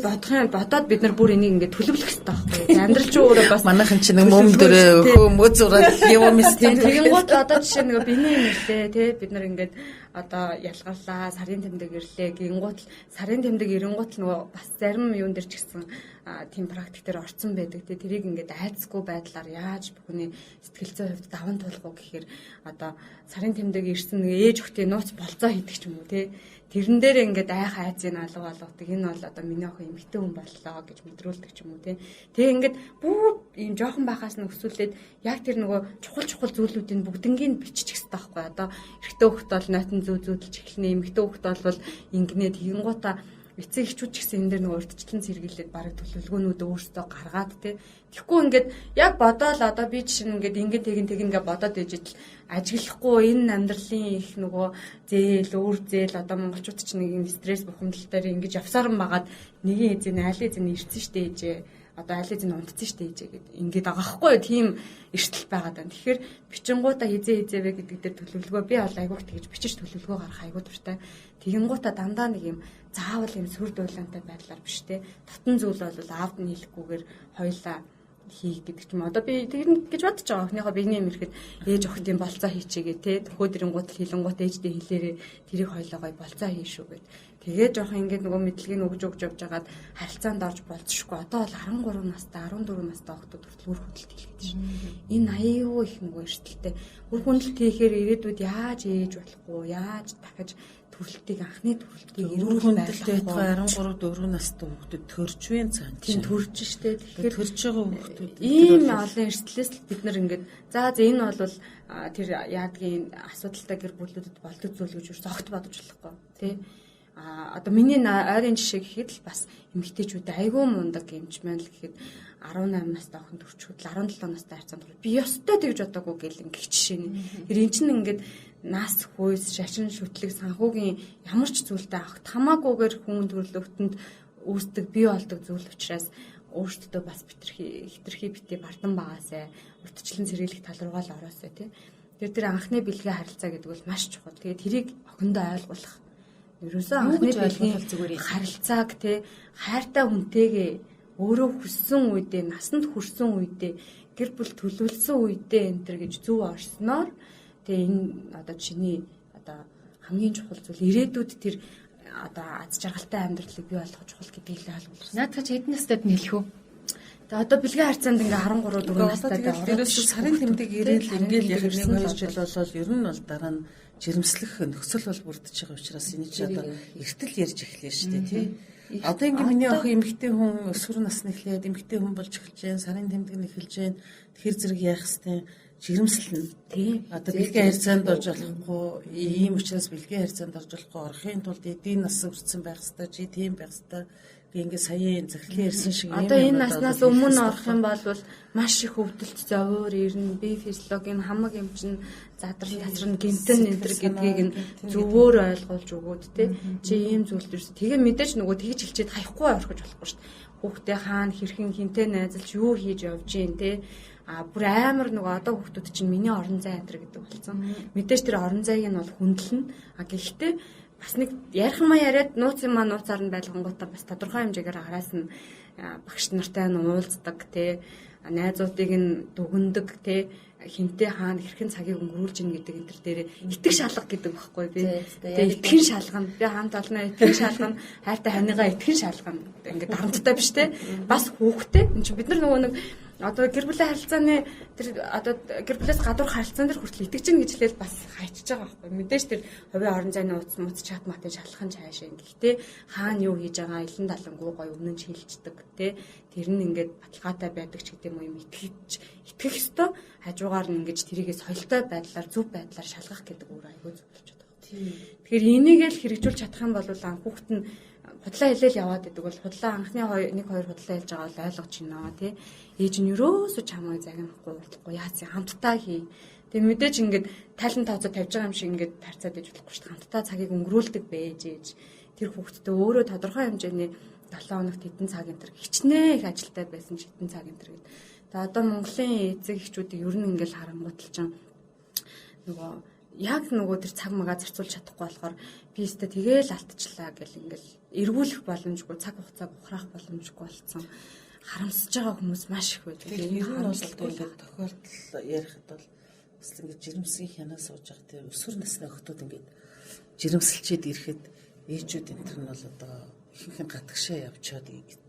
бодоод бид нар бүр энийг ингээд төлөвлөх хэрэгтэй байхгүй юу? Амьдрал чи өөрөө бас манайхан чи нэг мөм дөрөө өхөө мөзураад юм мэт. Тэгин гот одоо жишээ нэг биний юм лээ те бид нар ингээд одоо ялгарлаа сарын тэмдэг ирлээ гингуут сарын тэмдэг ирэнгуут нөгөө бас зарим юун дээр ч гэсэн тийм практик дээр орцсон байдаг. Тэрийг ингээд айцгүй байдлаар яаж бүхний сэтгэл зүйн хувьд даван туулах уу гэхээр одоо сарын тэмдэг ирсэн нэг ээж охтын нууц болцоо хийдэг ч юм уу те. Тэрэн дээр ингээд айх айцыг алга болгодог. Энэ бол одоо миний охин эмэгтэй хүн боллоо гэж мэдрүүлдэг ч юм уу те. Тэгээ ингээд бүр ийм жоохон байхаас нь өсвөлээд яг тэр нөгөө чухал зүйлүүдийн бүгднийг биччих хэрэгтэй байхгүй. Одоо эрэгтэй хөлт бол нойтон зүүдэлж эхлэнэ. Эмэгтэй хөлт бол ингэнэ тэгэнгуутаа эцэг эхчүүд ч гэсэн энэ дэр нэг урдчлан сэргийлээд бараг төлөвлөгөөнүүд өөрсдөө гаргаад те. Тэгэхгүй ингээд яг бодоол одоо би чинь ингээд ингээд тэгин бодоод ижил ажиглахгүй энэ амьдралын их нөгөө зээл өөр зээл одоо монголчууд ч нэг юм стресс бухимдал дээр ингэж явсаран байгаад нэгэн эзэн айлын эзэн ирсэн штэ ээжээ. Одоо айлын эзэн унтсан штэ ээжээ гэд ингээд байгаа хгүй тийм эрсдэл байгаад байна. Тэгэхээр бичингуудаа хизээвэ гэдэг дээр төлөвлөгөө би бол айгуух тэгж бичиж төлөвлөгөө гаргах айгуу дуртай. Тэгэнгуутаа дандаа нэг юм заавал юм сүр дуулаантай байдлаар биш те. Татан зүйл бол аавд нь хэлэхгүйгээр хоёлаа хий гэдэг ч юм. Одоо би тэгнэ гэж бодож байгаа. Охиныхоо бигний юм ирэхэд ээж охтын болцоо хийчихээ те. Хөөдрийн гутал хилэнгуут ээждээ хэлээрээ тэрийг хоёлоо гоё болцоо хийшүү гэд. Тэгээ жоохон ингээд нөгөө мэдлэгийг өгж явж байгаад харилцаанд орж болцсохгүй. Одоо бол 13 настай 14 настай охтууд хүртэл үр хөдөлт хийлгээд шин. Энэ аюу их нөгөө эрсдэлтэй. Үр хөдөлт хийхээр ирээдүйд яаж ээж болохгүй, яаж дахиж төрөлтийг анхны төрөлтийг эрүүл хүндэлтэй 13 4 настай хүүхдүүд төржвэн цаана. Тийм төрж штэ. Тэгэхээр төрж байгаа хүүхдүүд ийм олон эрсдлээс бид нар ингээд за энэ бол тэр яадгийн асуудалтай гэр бүлүүдэд болдог зүйл гэж юу огт бодож болохгүй тий. Одоо миний ойрын жишээ гэхэд л бас эмэгтэйчүүд айгүй мундаг гэмч маань л гэхэд 18 настай охин төрчхөд 17 настай харьцаанд би ёстой тэгж бодоогүй гэл ингэх жишээ нь. Тэр эн чинь ингээд нас хүйс шашин шүтлэг санхүүгийн ямар ч зүйлтэй авахт хамаагүйгээр хүн төрлөختөнд үүсдэг бий болдог зүйл учраас өөртөө бас хитрхи битээ бардам багаасай урдчлан сэргийлэх тал руугаа л ороосай тий. Тэр анхны бэлгийн харилцаа гэдэг бол маш чухал. Тэгээд тэрийг охиндоо ойлгуулах. Ерөөсөө анхны бэлгийн харилцааг тий хайртай хүнтэйгээ өөрөө хүссэн үедээ насанд хүрсэн үедээ гэр бүл төлөвлөсөн үедээ энэ төр гэж зөв орсноор тэгээ энэ одоо чиний одоо хамгийн чухал зүйл ирээдүйд тэр одоо аз жаргалтай амьдралыг бий болгох чухал гэдгийг л ойлгуулсан. Наадах чи хэдэн настайд нь хэлэх үү? Тэгээ одоо бэлгийн харьцаанд ингээ 13 4 настай байгаа. Тэрээс сарын тэмдэг ирээл ингээл яг 1-2 жил болол ер нь бол дараа нь жирэмслэх нөхцөл бол бүрдэж байгаа учраас энэ ч одоо эртэл ярьж эхлэв шүү дээ тий. Одоо ингээ миний охин эмэгтэй хүн өсвөр насны эхлээд эмэгтэй хүн болж эхэлж байна. Сарын тэмдэг нь эхэлж байна. Тэгэхээр зэрэг яах хэвтэй жирэмслэн тий. Одоо бэлгийн харьцаанд орж болохгүй ийм учраас бэлгийн харьцаанд орж болохгүй орохын тулд эдийн нас өрцсөн байх хэвээр чи тийм байх хэвээр ингээ саяын захирлын ярьсан шиг одоо энэ наснаас өмнө орох юм бол маш их өвдөлт зовоор ирнэ бие физиологийн хамаг юм чин задрал тасрын гэмтэн энэ төр гэдгийг нь зөвөр ойлгуулж өгөөд те чи ийм зүйлд ерөөс тэгээ мэдээж нөгөө тэгж хэлчихэд хаяхгүй орхиж болохгүй шүү дээ хүүхдээ хаана хэрхэн хинтээ найзалж юу хийж явж гин те бүр амар нөгөө одоо хүүхдүүд чинь миний орон зай энэ гэдэг болсон мэдээж тэр орон зайг нь бол хүндэлнэ гэхдээ бас нэг ярих маа яриад нууц юм нууцаар нь байлгангуудаа бас тодорхой хэмжээгээр араас нь багш нартай нь уулздаг те найзуудыг нь дүгндэг те хинтээ хаана хэрхэн цагийг өнгөрүүлж ийн гэдэг энэ төр дээр итгэх шалгах гэдэг багхгүй би тэгээ итгэн шалгана би хамт олноо итгэн шалгана хайртай ханыгаа итгэн шалгана ингээд дарамттай биш те бас хүүхдээ энэ чинь бид нар нөгөө нэг одоо гэр бүлийн харилцааны тэр одоо гэр бүлээс гадуур харилцаан дээр хүртэл итгэж гин гэж хэлээд бас хайчиж байгаа байхгүй мэдээж тэр хувийн орон зайны утас муц чат мат шалхах нь цаашаа гэхдээ хаана юу хийж байгаа элен далангуу гоё өмнө нь шилждэг те тэр нь ингээд баталгаатай байдаг ч гэдэг юм итгэх ёстой хажуугаар нь ингээд тэрийгээ соёлтой байдлаар зөв байдлаар шалгах гэдэг өөр аягүй зөв болчиход байгаа. Тэгэхээр энийг л хэрэгжүүлж чадах юм бол анххүүхэд нь худлаа хэлээл яваад идэг бол худлаа анхны 1 2 худлаа хэлж байгаа бол ойлгож байна тий. Ээж нь ерөөсөө чамайг загнахгүй болохгүй яац хамтдаа хий. Тэгээ мэдээж ингээд тайлан тооцоо тавьж байгаа юм шиг ингээд тарцаад иж болохгүй шүү дээ. Хамтдаа цагийг өнгөрүүлдэг байж ээж. Тэр хүүхэдтэй өөрөө тодорхой хэмжээний 7 хоногт хэдэн цаг энэ төр хичнээн их ажилтай байсан ч хэдэн цаг энэ төр гэдэг. Тэгээ одоо Монголын эцэг эхчүүдийг ер нь ингээд харангуйталж нөгөө яг нөгөө тэр цаг магаа зарцуулж чадахгүй болохоор би өстө тэгээл алтчлаа гэл ингээл эргүүлэх боломжгүй цаг хугацааг ухраах боломжгүй болсон харамсаж байгаа хүмүүс маш их байдаг. Энэ харамсалтай ингээд тохиолдол ярихад бол бас ингээд жирэмсгийн хянаа сууж байгаа тийм өсвөр насны охтууд ингээд жирэмсэлчээд ирэхэд ээжүүд энэ төр нь бол одоо ихэнх нь гатгшаа явчаад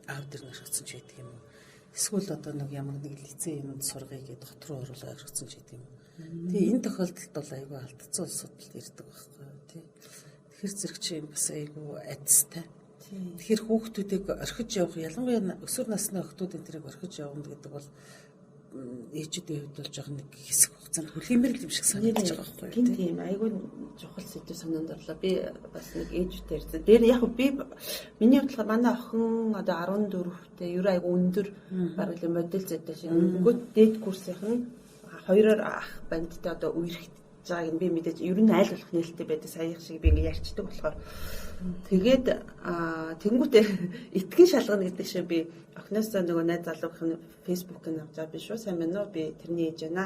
аав дээр гаргацсан ч гэдэг юм уу. Эсвэл одоо нэг ямар нэг лицей юмд сургая гэдээ дот руу оруулаад гаргацсан ч гэдэг юм уу. Тэгээ энэ тохиолдолд бол айгүй алдцсан улсууд л ирдэг байхгүй юу тий. Тэгэхээр зэрэг чи бас айгүй айцтай. Тэгэхээр хүүхдүүдийг орхиж явах ялангуяа өсвөр насны охтууд энэ тэрийг орхиж явна гэдэг бол ээжүүдийн хувьд бол жоохон нэг хэсэг хугацаанд хүлээмэр юм шиг санагдаж байгаа байхгүй юу. Тийм айгүй чухал сэдв санаанд орлоо. Би бас нэг ээжтэй ярьсан. Дээр яг би миний бодлохоор манай охин одоо 14-тэй ерөө айгүй өндөр бараг л модель зэтэй шиг. Нөгөө дээд курсынх нь хоёроор ах бандтай одоо үерхэж байгааг би мэдээж ер нь айл болох нээлттэй байдаг саяхан шиг би ингэ ярьчдаг болохоор тэгээд тэнгуүтээ итгэн шалгана гэдэг шиг би охиноосоо нөгөө найз залуугийн фэйсбүүкийг авч байгаа би шүү сайн байна уу би тэрний ээж байна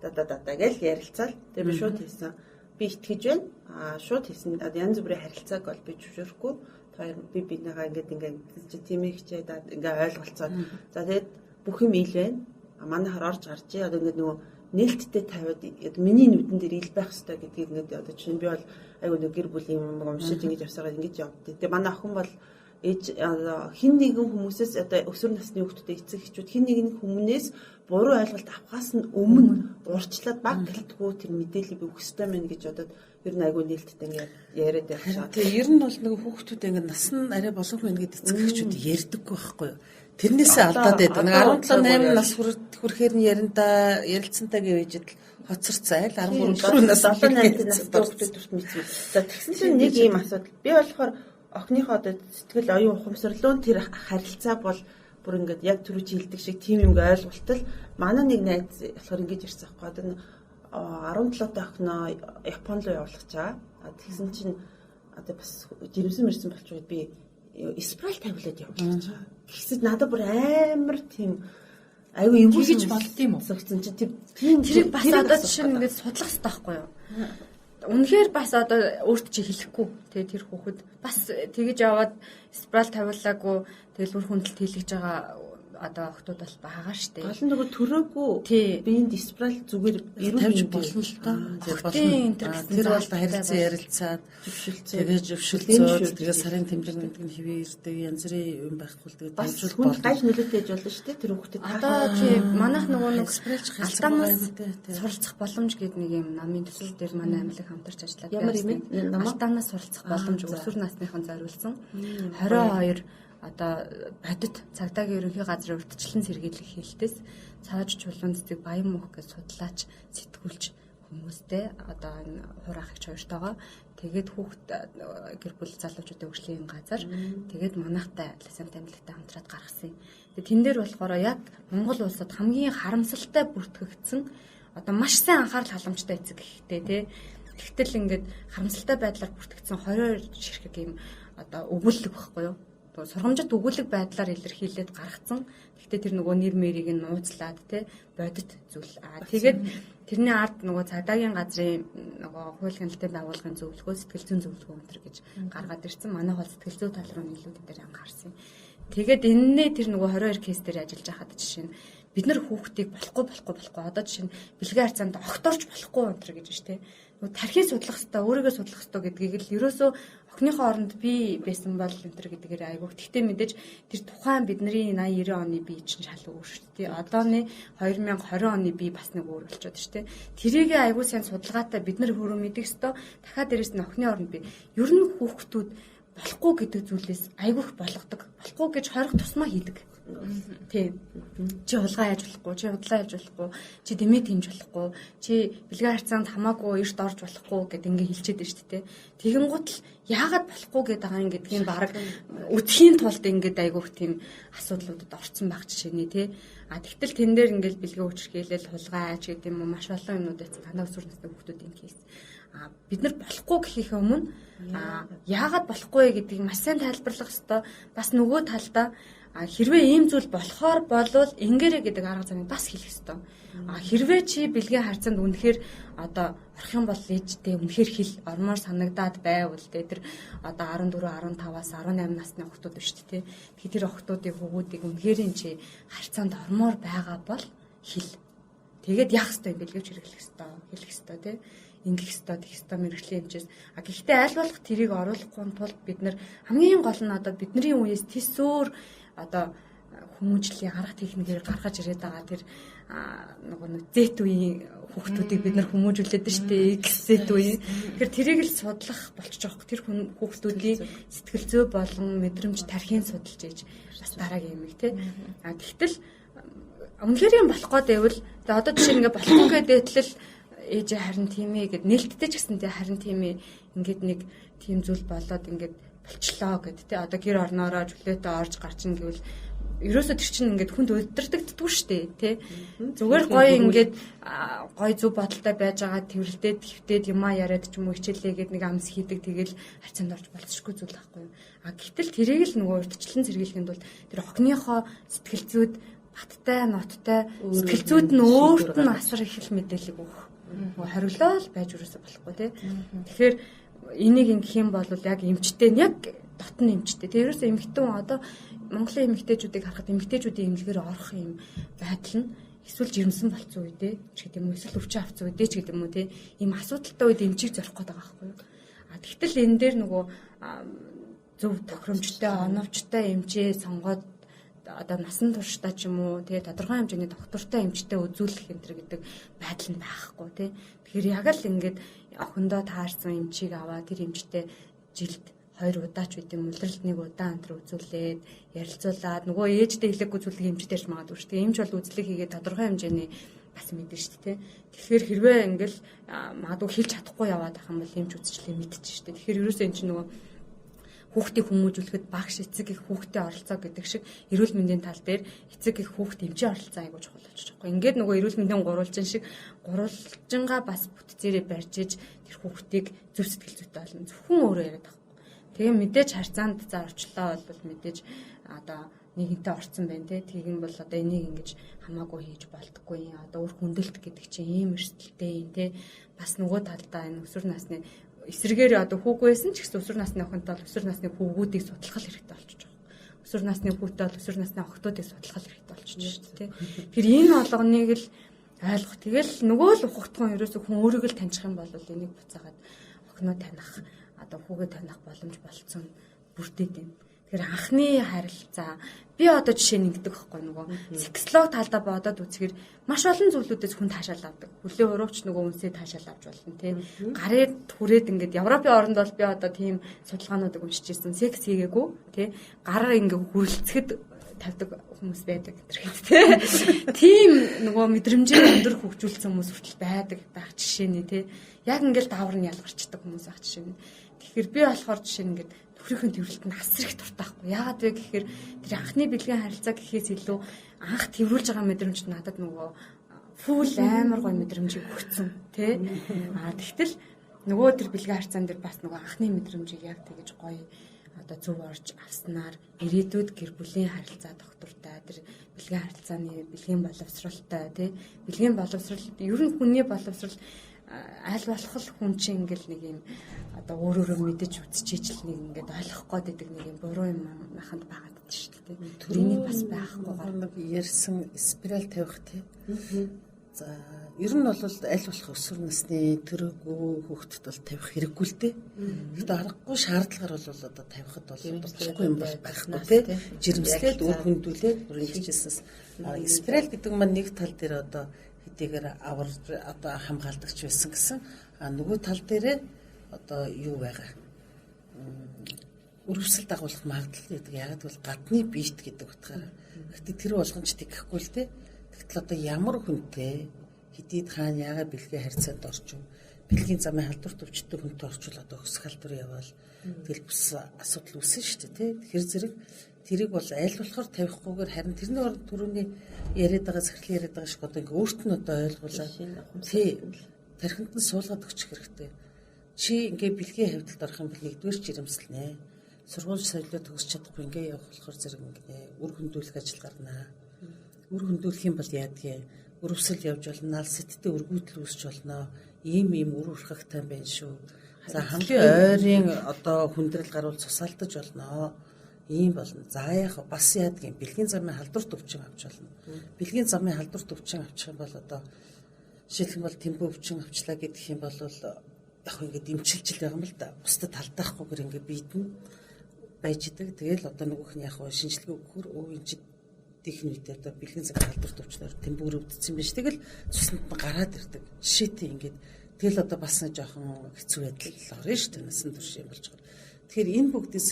да гэж ярилцаал тэгээд би шууд хэлсэн би итгэж байна шууд хэлсэн янз бүрийн харилцааг бол би зөвшөөрөхгүй хоёр би бинийгаа ингэ тийм их хичээ ингээ ойлголцоод за тэгээд бүх юм ил байна манайхаар орж гарч одоо ингэ нөгөө нээлттэй тавиад миний нүдэн дээр ил байх хэрэгтэй гэдгийг ингээд одоо чинь би бол айгүй нэг гэр бүлийн юм уншиж ингэж явсараа ингэж явдیں۔ Тэгээ манай охин бол ээж хин нэгэн хүмүүсээс одоо өсвөр насны хүүхдүүдээ эцэг эхчүүд хин нэгэн хүмүүнээс буруу ойлголт авахаас нь өмнө урьдчилаад баг гэлтгүү тэр мэдээллийг өгөх хэрэгтэй мэн гэж бодоод ер нь айгүй нээлттэй ингээд яриад явчихсан. Тэгээ ер нь бол нэг хүүхдүүд ингээд нас нь арай болов хүн гэдэг эцэг эхчүүд ярьдаггүй байхгүй юу? Тэрнээсээ алдаад байдаг. Нэг 17 8 нас хүрэхээр нь ярилцсантай гэвэж л хоцорч зайл 13 нас 7 8 настай хүүхдүүд төрт мэдсэн. За тэгсэн чинь нэг ийм асуудал. Би болохоор охиныхоо одоо сэтгэл оюун ухамсарлуун тэр харилцаа бол бүр ингээд яг түрүү чи хэлдэг шиг тийм юм ойлголтол манай нэг найз болохоор ингэж ирсэн байхгүй. Одоо 17 та охиноо Япон руу явуулах чаа. Тэгсэн чинь одоо бас жирэмсэн мэрсэн болчиход би спрал тавилаад явуулж байгаа. Гэсэд надад бүр амар тийм айгүй юм хийж болдсон юм уу? Зөвхөн чи тийм тэрийг бас одоо жишээ нь ингээд судлах хэрэгтэй байхгүй юу? Үнэхээр бас одоо өөрт чи хэлэхгүй тий тэр хүүхэд бас тэгэж яваад спрал тавиулаагүй тэгэл үр хүндэлт хийлгэж байгаа одоо охтууд бол байгаа штэ. Гол нь нөгөө төрөөгүй биеинд спрал зүгээр тавьж болно л доо. Тэр бол харилцан ярилцаад тэгээд зөвшөлтсөд тэгээд сарын тэмдэг гэдэг нь хэвээ ирдэг янз бүрийн юм байхгүй л тэгээд дамжуулах болно. Гайш нөлөөтэй болно шүү дээ тэр хүүхдэд. Одоо тий манайх нөгөө нэг спралж алтамаас суралцах боломж гэдэг нэг юм намын төсөл дээр манай амлаг хамтарч ажиллаад ямар юм алтамаас суралцах боломж өсвөр насныхан зориулсан 22 одоо бодит цагдаагийн ерөнхий газрын урьдчилан сэргийлэх хэлтээс цааж чулуун цэцэг баян мөх гэж судлаач сэтгүүлч хүмүүстэй одоо энэ хураах их хоёртойгоо тэгээд хүүхд гэр бүл залуучуудын хөгжлийн газар тэгээд манайхтай лайсанс амьдлагтай хамтраад гаргасан. Тэгээд тэн дээр болохоор яг Монгол улсад хамгийн харамсалтай бүртгэгдсэн одоо маш сайн анхаарал халамжтай эцэг ихтэй тий. Тэгтэл ингээд харамсалтай байдлаар бүртгэгдсэн 22 ширхэг юм одоо өгүүлэг байхгүй юу? Сургамжит өгүүлэг байдлаар илэрхийлээд гаргацсан. Гэхдээ тэр нөгөө нэр мэрийг нь нууцлаад те бодит зүйл. Тэгээд тэрний ард нөгөө цагдаагийн газрын нөгөө хууль хяналтын байгууллагын зөвлөгөө, сэтгэл зүйн зөвлөгөө өнтер гэж гаргаад ирсэн. Манай хол сэтгэл зүй тал руу илүү дээр анхаарсан. Тэгээд энэний тэр нөгөө 22 кейс дээр ажиллаж байхад жишээ нь бид нар хүүхдийг болохгүй одоо жишээ нь бэлгийн харьцаанд огторч болохгүй өнтер гэж байна те. Нөгөө тархийг судлах хэрэгтэй, өөрийгөө судлах хэрэгтэй гэдгийг л ерөөсөө охиныхоо оронд би байсан бол өнтер гэдгээр айгуух. Тэгтээ мэдээж тэр тухайн бидний 80 90 оны бие чинь шал өөр шүү дээ. Одооны 2020 оны бие бас нэг өөр болчиход шүү дээ. Тэрийг айгуу сайн судалгаатай бид нар хөрөө мэдэх ёстой. Дахиад дээрэс нь охины оронд би ер нь хүүхдүүд болохгүй гэдэг зүйлээс айгуух болгодог. Болохгүй гэж хорих тусмаа хийдэг. Тийм. Чи хулгай яаж болохгүй, чи худлаа яаж болохгүй, чи дэмэд хэмж болохгүй, чи бэлгийн харьцаанд хамаагүй эрт орж болохгүй гэд ингээ хэлчихэд байна шүү дээ. Тэгэнгუთ л яагаад болохгүй гэдэг байгаа юм гэдгийг баг үтхийн тулд ингээд айгуух тийм асуудлуудад орцсон баг жишээний тий. Тэгтэл тэн дээр ингээд бэлгийн хүчрхийлэл хулгай ч гэдэг юм уу маш олон юмнууд эцэг танаа өсвөр насны хүүхдүүдийн кейс. Бид нар болохгүй гэхээс өмнө яагаад болохгүй гэдгийг маш сайн тайлбарлах хэрэгтэй. Бас нөгөө талдаа хэрвээ ийм зүйл болохоор болвол ингээрэй гэдэг арга замыг бас хэлэх ёстой. Хэрвээ чи бэлгийн харьцаанд үнэхээр одоо орох юм бол ээжтэй үнэхээр хэл ормоор санагдаад байвал тэр одоо 14 15-аас 18 насны охтууд биш үү те. Тэгэхээр тэр охтуудын хүүгүүдийг үнэхээр чи харьцаанд ормоор байгаа бол хэл. Тэгээд яах ёстой юм бэлгэвч хэрэглэх ёстой, хэлэх ёстой тий. Ингэх ёстой, тэгэх ёстой мэрэгжлийн хэмжээс. А гэхдээ аль болох тэрийг оруулахгүй тулд бид нар хамгийн гол нь одоо бидний үеэс төсөөр одоо хүмүүжлийн арга техникээр гаргаж ирээд байгаа тэр нөгөө Z үеийн хүүхдүүдийг бид нар хүмүүжүүлээд байна шүү дээ. XZ үеийн. Тэгэхээр тэрийг л судлах болчих жоох. Тэр хүүхдүүдийн сэтгэл зүй болон мэдрэмж тархийг судалж ийж бас дараагийн юм тий. А тэгтэл үнэхээр юм болох гээд байвал одоо жишээ нь ингээ болохгүй гэдэг л ээжээ харин тийм ээ гэд нээлттэй ч гэсэн тий харин тийм ээ ингээд нэг тийм зүйл болоод ингээд болчлоо гэд тий одоо гэр орноороо чөлөөтэй орж гарчин гэвэл ерөөсө тэр чинь ингээд хүнд удирдагддгүй шүү дээ тий зүгээр гоё ингээд гоё зүв бодолтой байж байгаа тэрвэрлдээд хөвтөөд юмаа яриад ч юм уу хичээлээ гэд нэг амс хийдэг тэгэл харьцаанд орж болцсохгүй зүйл байхгүй юу а гэтэл тэрийг л нөгөө урьдчилан сэргийлэхэд бол тэр охиныхоо сэтгэл зүйд баттай ноттой сэтгэл зүйд нь өөрт нь асар их л мэдээлэл өгөх хориглол байж өрөөсө болохгүй тий тэгэхээр энийг ингэх юм бол яг эмчтэй яг дотн эмчтэй тий ерөөсө эмэгтэн одоо Монголын эмэгтэйчүүдийг харахад эмэгтэйчүүдийн эмнэлгээр орох юм байдал нь эсвэл жирэмсэн болцсон үедээ ч гэдэг юм уу эсвэл өвчин авцсан үедээ ч гэдэг юм уу тий ийм асуудалтай үед эмчийг зорих гээд байгаа байхгүй юу а тэгтэл энэ дээр нөгөө зөв тохиромжтой оновчтой эмчээ сонгоод одоо насан туршдаа ч юм уу тий тодорхой хэмжээний доктортой эмчтэй үзүүлэх энэ төр гэдэг байдал нь байхгүй тий тэгэхээр яг л ингээд охиндоо таарсан эмчийг аваад тэр эмчтэй жилд 2 удаа ч үгүй үлрэлт 1 удаа антер үзүүлээд ярилцуулаад нөгөө ээжтэй хэлээгүй зүйлийг эмчтэй ярьж магадгүй шүү дээ. Эмч бол үзлэг хийгээд тодорхой хэмжээний бас мэдэн шүү дээ. Тэгэхээр хэрвээ ингээл магадгүй хэлж чадахгүй яваад ах юм бол эмч үзчлээ мэдчихэж шүү дээ. Тэгэхээр ерөөсөө эн чинь нөгөө хүүхдийг хүмүүжүүлэхэд багш эцэг их хүүхдээ оролцоо гэдэг шиг эрүүл мэндийн тал дээр эцэг их хүүхд эмчийн оролцоо айгуу чухал болчих жоохгүй. Ингээд нөгөө эрүүл мэндийн гурвалжин шиг гурвалжингаа бас бүтцээрээ барьж иж тэр хүүхдийг зөв сэтгэл зүйтэй болно. Зөвхөн өөрөө яриад байгаа. Тэгээ мэдээж харьцаанд зарчлаа бол мэдээж одоо нэгэнтээ орцсон байна те. Тэгин бол одоо энийг ингэж хамаагүй хийж болтгүй. Одоо өөр хүндэлт гэдэг чинь ийм эрсдэлтэй юм те. Бас нөгөө талдаа энэ өсвөр насны эсрэгээр одоо хүүгүйсэн ч гэсэн өсвөр насны охинтой бол өсвөр насны хүүгүүдийг судлах хэрэгтэй болчихж байгаа. Өсвөр насны хүүтэй бол өсвөр насны охтуудыг судлах хэрэгтэй болчихж шүү дээ. Тэгэхээр энэ болгоныг л ойлгох. Тэгэл нөгөө л ухагтхан ерөөсөө хүн өөрийгөө л таньчих юм бол энийг буцаагаад охиноо таних одоо хүүгээ таних боломж болцсон бүрдээд байна. Тэгэхээр анхны харилцаа би одоо жишээ нь ингэдэг байхгүй нөгөө сексолог талдаа бодоод үзэхээр маш олон зүйлүүдээс хүн таашаал авдаг. Хүлээ урууч нөгөө үнсээ таашаал авч болно тийм. Гарыг хүрээд ингээд Европын оронд бол би одоо тийм судалгаануудыг уншиж ирсэн. Секс хийгээгүй тийм. Гараар ингээд хүрлцэхэд тавьдаг хүмүүс байдаг гэдэг тийм нөгөө мэдрэмжийн өндөр хөгжүүлсэн хүмүүс хүртэл байдаг байх жишээний тийм. Яг ингээд даавар нь ялгарчдаг хүмүүс байх жишээ нь. Тэгэхээр би болохоор жишээ нь ингээд нөхрийнхөө төвлөлт нь асар их дуртайхгүй. Яагаад вэ гэхээр тэр анхны бэлгийн харилцаа гэхээс илүү анх төвлөрж байгаа мэдрэмж надад нөгөө фул амар гой мэдрэмжийг өгсөн тий. Тэгтэл нөгөө тэр бэлгийн харилцаан дээр бас нөгөө анхны мэдрэмжийг яг тэгэж гоё одоо зөв орж авснаар ирээдүйд гэр бүлийн харилцаа доктортай тэр бэлгийн харилцааны бэлгийн боловсролтой тий. Бэлгийн боловсрол ер нь хүний боловсрол аль болох л хүн чинь ингээл нэг юм одоо өөрөөрөө мэдэж үзчихийж л нэг ингээд ойлгох гээд нэг юм буруу юм маханд байгаад байдаг шүү дээ. Тэрийг бас байхгүй нэг ярьсан спираль тавих тий. За ер нь бол аль болох өсвөр насны төрөөгүй хүүхдэд бол тавих хэрэггүй л дээ. Гэхдээ аргагүй шаардлагаар бол одоо тавихад бол болохгүй юм бол байхгүй тий. Жирэмслээд үр хөндүүлээд үргэлжлэжсэнс спираль гэдэг маань нэг тал дээр одоо хэдийгээр авар одоо хамгаалдагч байсан гэсэн нөгөө тал дээрээ одоо юу байгаа өрөвсөл дагуулах магадлал гэдэг. Яг бол гадны биет гэдэг утгаараа. Гэхдээ тэр болгонч тэгхгүй л дээ. Тэгтэл одоо ямар хүнтэй хэдийд хаана яага бэлгээ харьцаад орчив. Бэлгийн замын халдварт өвчтөй хүнтэй орчвол одоо өсөх халдвар явал тэгэл бүс асуудал үүснэ шүү дээ тий. Тэгэхээр зэрэг тэрийг бол аль болохоор тавихгүйгээр харин тэрний оронд түрүүний яриад байгаа захирлын яриад байгаа шиг одоо ингээ өөрт нь одоо ойлгуулаад тий тархинд нь суулгаад өгчих хэрэгтэй. Чи ингээ бэлгийн хавьдалд орох юм бол нэгдүгээр жирэмслэнэ. Сургууль соёлоо төгсч чадахгүй ингээ явах болохоор зэрэг ингээ үр хөндүүлэх ажил гарнаа. Үр хөндүүлэх юм бол яадгийг өрөвсөл явж болно, нал сэттэй өргүйдэл үүсч болно. Ийм үр урхагтай байна шүү. За хамгийн ойрын одоо хүндрэл гарвал цусаалтаж болно. Ийм болно. За яг бас яадгийн бэлгийн замын халдварт өвчин авч болно. Бэлгийн замын халдварт өвчин авчих юм бол одоо Жишээлбэл тэмбүү өвчин авчлаа гэдэг юм бол яг ингээд имчилж л байгаа юм л да. Бусдад талдаахгүйгээр ингээд биедэн байж идэг. Тэгэл одоо нөгөөх нь яг шинжилгээ өгөхөр энэ чи техниктэй одоо бэлгийн цаг халдварт өвчлөөр тэмбүүр өвдсөн биш. Тэгэл цуснд нь гараад ирдэг. Жишээтэй ингээд тэгэл одоо бас нэг жоохон хэцүү байдал орно шүү дээ. Насан турш юм болж байгаа. Тэгэхээр энэ бүгдийг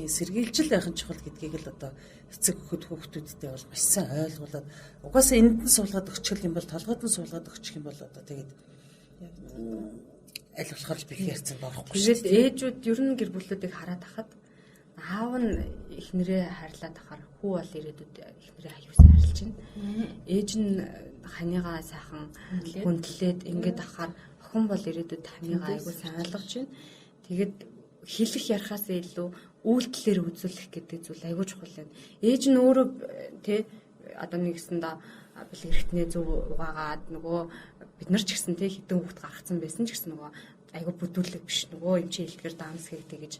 сэргийлжил байх нь чухал гэдгийг л одоо эцэг хүүхдүүдтэй бол маш сайн ойлгуулад угаасаа энд нь суулгаад өгчих юм бол толгойд нь суулгаад өгчих юм бол одоо тэгээд аль болохоор би ярьсан болохгүй. Тэгээд ээжүүд ер нь гэр бүлүүдийг хараад хахад аав нь эхнэрээ хайрлаад ахаар хүү бол ирээдүйд эхнэрээ аюулсаа хайрлаж байна. Ээж нь ханыгаа сайхан хүндлээд ингээд ахаар охин бол ирээдүйд ханыгаа аюулсаа ойлгож байна. Тэгээд хэлэх ярахаас илүү үйлдэлээр үзүүлэх гэдэг зүйл аягүй чухал байна. Ээж нь өөрөө тий одоо нэгсэндээ бэлэг хэрэгтнээ зөв угаагаад нөгөө бид нар ч гэсэн тий хитэн хүүхд гаргацсан байсан ч гэсэн нөгөө аягүй бүдүүлэг биш нөгөө юм чи хэлтгэр дамс хийгдэ гэж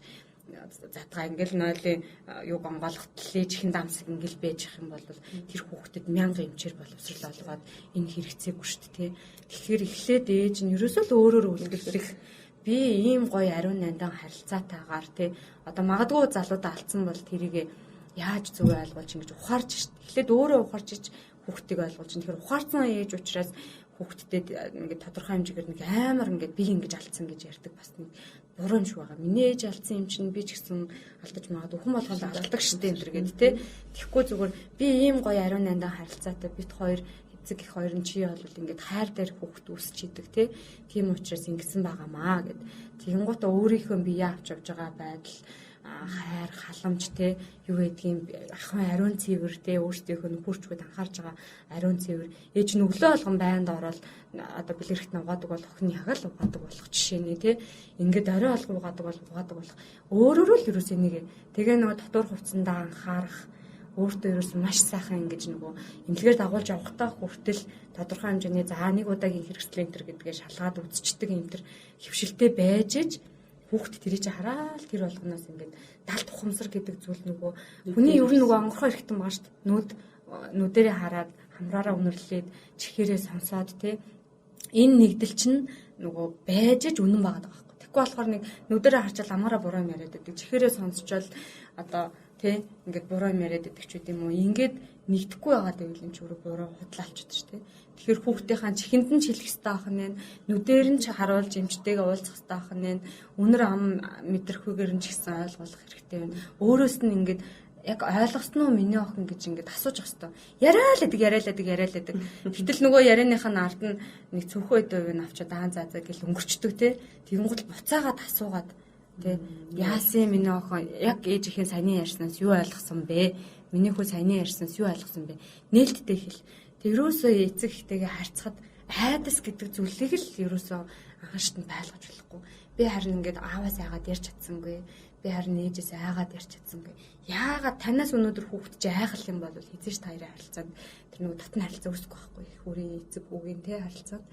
затгаа ингээл нойлын юг онгойлгох тлээ чихэн дамсаг ингээл байж их юм бол тэр хүүхдэд 1000 эмчээр боловсрал олгоод энэ хэрэгцээгүй шүү дээ тий. Тэгэхээр эхлээд ээж нь ерөөсөө л өөрөөр үлдэх би ийм гоё ариун нандан харилцаатайгаар тий одоо магадгүй залуудаа алдсан бол тэрийг яаж зөв ойлгуулж ингэж ухаарч шít. Эхлээд өөрөө ухаарч ич хүүхдийг ойлгуулж. Тэгэхээр ухаарсан ээж учраас хүүхдэд ингээд тодорхой хэмжээгээр нэг амар ингээд би ингэж алдсан гэж ярьдаг бас нэг буруу юм шиг байгаа. Миний ээж алдсан юм чинь би ч гэсэн алдаж магадгүй хүн болгонд алдаг шít энэ төр гээд тий. Тэгэхгүй зүгээр би ийм гоё ариун нандан харилцаатай бит хоёр эцэг их хоёр нь чи бол ингээд хайр дээр хүүхд үсч идэг тий. Тийм учраас ингэсэн байгаамаа гэд. Тэгэнгუутаа өөрийнхөө бие авч явж байгаа байдал хайр халамж те юу гэдгийг ахын ариун цэвэр те өөрсдийнхөө нөхөрчгөд анхаарж байгаа ариун цэвэр ээж нь өглөө болгон байнд ороод одоо бэлгэрхт нь угаадаг бол охин яг л угаадаг болох жишээ нэ те ингээд орой алга угаадаг болох өөрөөр л ерөөс энийг тэгээ нөгөө дотор хувцсандаа анхаарах өөртөө ерөөс маш сайхан ингэж нөгөө эмнэлгээр дагуулж явахтаа хүртэл тодорхой хэмжээний за нэг удаагийн хэрэгсэл энэ төр гэдгээ шалгаад үзчихдэг энэ төр хөвшилтэй байж иж хүүхд тэрийг хараад тэр болгоноос ингээд далд ухамсар гэдэг зүйл нөгөө хүний ер нь нөгөө онгорхоо эргэтэн байгаа шүү дээ. Нүдэрээ хараад хамраараа үнэрлээд чихээрээ сонсоод те энэ нэгдэл чинь нөгөө байж иж үнэн байгаа байхгүй. Тэгэхгүй болохоор нэг нүдэрээ харчаал амаараа буруу юм яриад байдаг. Чихээрээ сонсчвал одоо те ингээд буруу юм яриад байдаг ч үгүй юм уу. Ингээд нэгдэхгүй байгаад байвал энэ ч өөрөө буруу худлаалчдаг шүү дээ. Тэгэхээр хүүхдийнхаа чихэнд нь чилэх хэрэгтэй ах нь нүдээр нь ч харуулж эмчтэйгээ уулзах хэрэгтэй ах нь үнэр ам мэдрэхүйгээр нь ч гэсэн ойлгох хэрэгтэй байна. Өөрөөс нь ингээд яг ойлгосноо миний охин гэж ингээд асууж ах хэрэгтэй. Яриалаадаг. Гэтэл нөгөө ярианыхаа ард нь нэг цөөхөө өдөө авчаад заа гэл өнгөрчдөг те. Тэгэнгუთ буцаагаад асуугаад те яасан миний охин яг ээжийнхээ саяны ярьснаас юу ойлгосон бэ? Миний хүү саяны ярьснаас юу ойлгосон бэ? Нээлттэй хэл. Тэрөөсөө эцэг ихтэйгээ харьцахад айдас гэдэг зүйлийг л ерөөсөө анхаарчтанд байлгаж болохгүй. Би харин ингээд ааваас яагаад ярьж чадсангүй. Би харин ээжээс айгаад ярьж чадсангүй. Яагаад танаас өнөөдөр хүүхэд чи айхал юм бол хизээш та хоёрын харилцаанд тэр нэг татны харилцаа үүсэхгүй байхгүй. Их хүрээ эцэг үгийн те харилцаанд.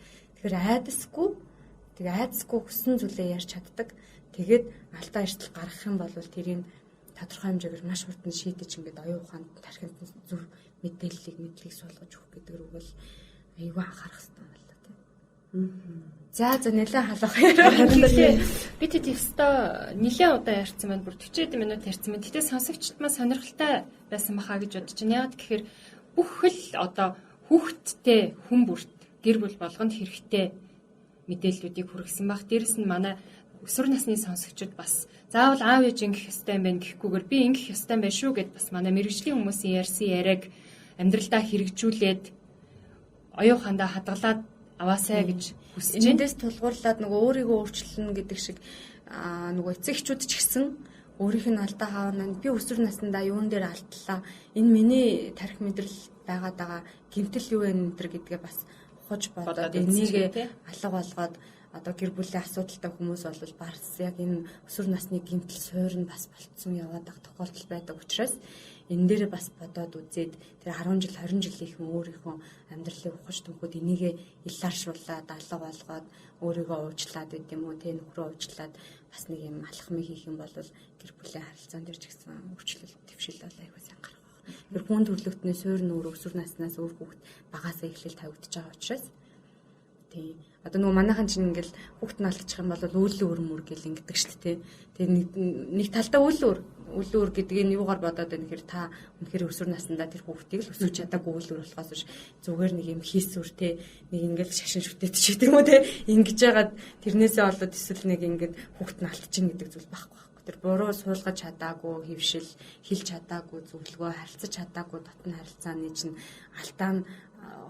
Тэгэхээр айдасгүй хүссэн зүйлээ ярьж чаддаг. Тэгээд алдаа эрсдэл гаргах юм бол тэрийг тодорхой хэмжээгээр маш хурдан шийдэж ингээд оюун ухаанд тархинд зөв мэдээллийг суулгаж өгөх гэдэг рүү бол аюул анхаарах хэрэгтэй байна тийм. За нэлээд халах яриа. Би тестөө нэлээд удаа ярьсан байна. Бүр 40 минут ярьсан байна. Тэгтээ сонсогчд маань сонирхолтой байсан бахаа гэж бодож байна. Яагаад гэхээр бүх л одоо хүүхдтэй хүн бүрт гэр бүл болгонд хэрэгтэй мэдээллүүдийг хүргэсэн баг. Дээрэс нь манай өсвөр насны сонсогчид бас заавал аав ээж ингэх ёстой юм байна гэхгүйгээр би ингэх ёстой юм байна шүү гэд бас манай мэрэгжлийн хүмүүсийн ярьсан яриаг амьдралдаа хэрэгжүүлээд оюухандаа хадгалаад аваасай гэж хүсэж байна. Эндээс тулгуурлаад нөгөө өөрийгөө өөрчлөн гэдэг шиг нөгөө эцэг эхчүүд ч гэсэн өөрийнх нь алдаа хаана би өсвөр наснда юун дээр алдлаа. Энэ миний тарих мэдрэл байгаа гэмтэл юу вэ энэ төр гэдгээ бас ухаж бодоод энийг алга болгоод одоо гэр бүлийн асуудалтай хүмүүс бол барс яг энэ өсвөр насны гэмтэл суурь нь бас болцсон яваад байгаа тохиолдол байдаг учраас энэ дээр бас бодоод үзээд тэр 10 жил 20 жилийнхэн өөрийнхөө амьдралыг ухаж түнхүүд энийг илааршуулаад алга болгоод өөрийгөө уучлаад гэдэг юм уу тэ нөхрөө уучлаад бас нэг юм алхмыг хийх юм бол гэр бүлийн харилцаан дээр ч гэсэн өөрчлөлт твшил бол аягүй сайн гарах байна. Тэр хүн төрлөختний суурь нөр өсвөр наснаас өөр хүүхэд багасаа эхлэл тавигдчихж байгаа учраас Тийм. Одоо нөгөө манайхан чинь ингээл хүүхд нь алдчих юм бол үйл өрмөр гэл ингэдэг шүү дээ. Тэгээ нэг талдаа үйл өөр гэдгийг юугаар бодоод байна гэхээр та үнэхээр өсвөр наснда тэр хүүхдийг л өсөж чадаагүй үйл өөр болохоос биш зүгээр нэг юм хийсвэр те нэг ингээл шашин шүтээд ч гэдэг юм уу те ингэж яагаад тэрнээсээ болоод эсвэл нэг ингээд хүүхд нь алдчихна гэдэг зүйл байхгүй. Тэр буруу суулгаж чадаагүй, хөвшил, хэлж чадаагүй, зөвлөгөө харилцаж чадаагүй дотны харилцааны чинь алдаа нь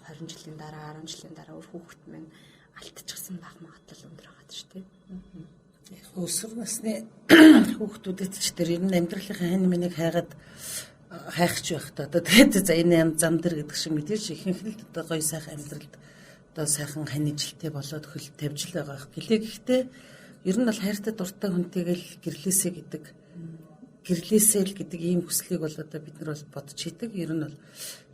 20 жилийн дараа, 10 жилийн дараа өөр хүүхэд минь алдчихсан байх магадлал өндөр байгаа шүү дээ. Өсвөр насны хүүхдүүдэд ч тэр энэ амьдралынхаа хань минийг хайхч байх та. Одоо тэгээд за энэ зам дээр гэдэг шиг мэдээж ихэнх л одоо гоё сайхан амьдралд одоо сайхан хань жилтэй болоод хөл тавьж л байгаа. Гэхдээ ер нь бол хайртай дуртай хүнтэйгэл гэрлээсэй л гэдэг ийм хүслийг бол одоо бид нар бол бодож хийдэг. Ер нь бол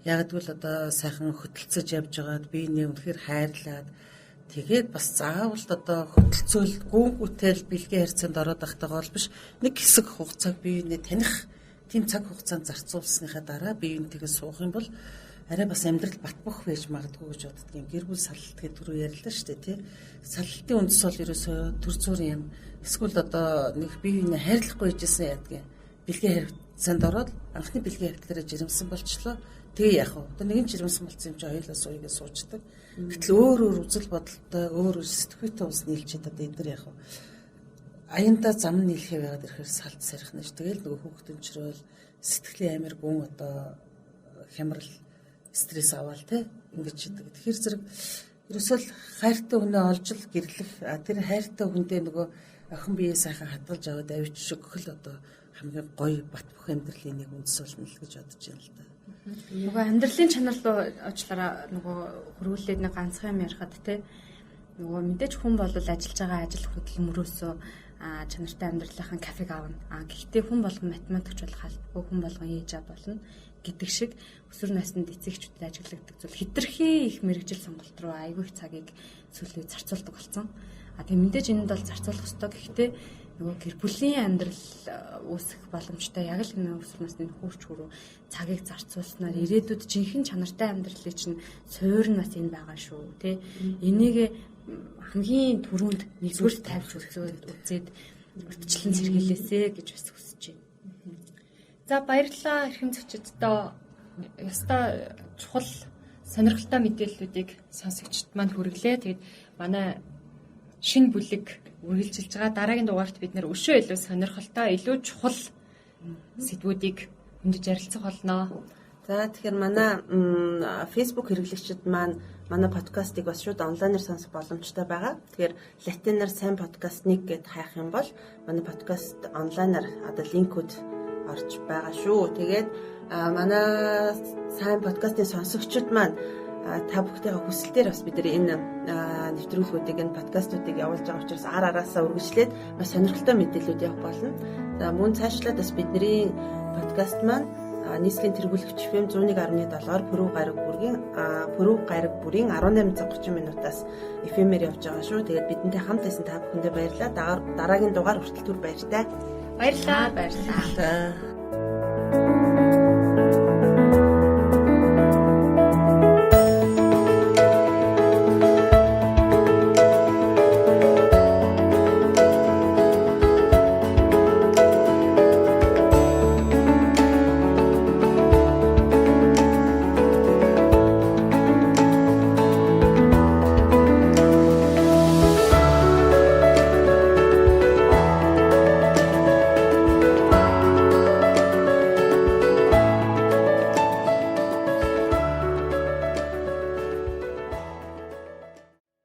яг л одоо сайхан хөтөлцөж явж байгаад биенээ үнэхээр хайрлаад тэгээд бас заавал одоо хөтөлцөөл гүнгүүтэл бэлгийн харьцаанд ороод ахтайгаа бол биш нэг хэсэг хугацааг биенээ таних тийм цаг хугацаанд зарцуулсныхаа дараа биентэйгээ суух юм бол арай бас амьдрал батбах байж магадгүй гэж боддог юм. Гэр бүл салалт гэдэг түрүү ярьлаа шүү дээ, тий. Салалтын үндэс бол ерөөсөө төр зүрийн юм. Эсвэл одоо нэг бие биенээ хайрлахгүй байжсэн яадгийн. Бэлгийн харьцаанд ороод анхны бэлгийн харьцаараа жирэмсэн болчлоо. Тэгээ яах вэ? Одоо нэгэн жирэмсэн болсон юм чи хоёулаа суугаа суучдаг. Гэтэл өөр үзэл бодолтой, өөр сэтгүүтэй ус нийлчихэд одоо эдгээр яах вэ? Аяндаа зам нийлхээ байгаад ирэхээр салт сархина ш. Тэгэл нөгөө хүүхдэмчрэл сэтгэлийн амир гүн одоо хямрал стресс аваад те ингэж идэг. Тэгэхээр зэрэг ерөөсөө хайртай хүнээ олж л гэрлэх тэр хайртай хүндээ нөгөө охин бие сайхан хадгалж аваад авчиж өгөх л одоо хамгийн гоё бат бөх амьдралын нэг үндэс болно л гэж бодож байна л да. Нөгөө амьдралын чанар руу очлаараа нөгөө хөрвүүлээд нэг ганцхан юм ярихад те нөгөө мэдээж хүн бол ажиллаж байгаа ажил хөдөлмөрөөсөө чанартай амьдралынхаа кафег аавна. Гэхдээ хүн болгон математикч болох албагүй хүн болгон ээж аа болно гэдэг шиг өсвөр наснд эцэгчүүдэд ажиглагддаг зүйл хэтэрхий их мэрэгжил сонголт руу айгүй их цагийг сүүлийн үед зарцуулдаг болсон. Тэгээ мэдээж энэнд бол зарцуулах ёстой. Гэхдээ нөгөө гэр бүлийн амьдрал үүсэх боломжтой яг л энэ өсвөр насны хүүрч хүрүү цагийг зарцуулснаар ирээдүйд жинхэнэ чанартай амьдралыг чинь суурь нь бас энэ байгаа шүү тий. Энийг хамгийн түрүүнд нэгдүгээр тавьж үзээд урьдчилан сэргийлээсэ гэж бас хүсэж байна. За баярлалаа эрхэм зочдтой яста чухал сонирхолтой мэдээллүүдийг сонсогчд манд хүргэлээ. Тэгээд манай шинэ бүлэг үргэлжилж байгаа. Дараагийн дугаарт бид нэр өшөө илүү сонирхолтой, илүү чухал сэдвүүдийг хөндөж ярилцах болно. За тэгэхээр манай Facebook хэрэглэгчид маань манай подкастыг бас шууд онлайнаар сонсох боломжтой байгаа. Тэгэхээр латинаар сайн подкаст 1 гэд хайх юм бол манай подкаст онлайнаар одоо линкүүд орж байгаа шүү. Тэгээд манай сайн подкастын сонсогчид маань та бүхтэйгээ хүсэлтээр бас бид энэ нэвтрүүлгүүдийг энэ подкастуудыг явуулж байгаа учраас араасаа үргэлжлээд маш сонирхолтой мэдээлэлүүд явах болно. За мөн цаашлаад бас бидний подкаст маань нийслэлийн тэргүүлэгч FM 101.7-оор Пүрэв гариг бүрийн 18:30 минутаас FM-ээр явж байгаа шүү. Тэгээд бидэнтэй хамт байсан та бүхэндээ баярлалаа. Дараагийн дугаар хүртэл түр баяртай. Баярлалаа. Баярлалаа.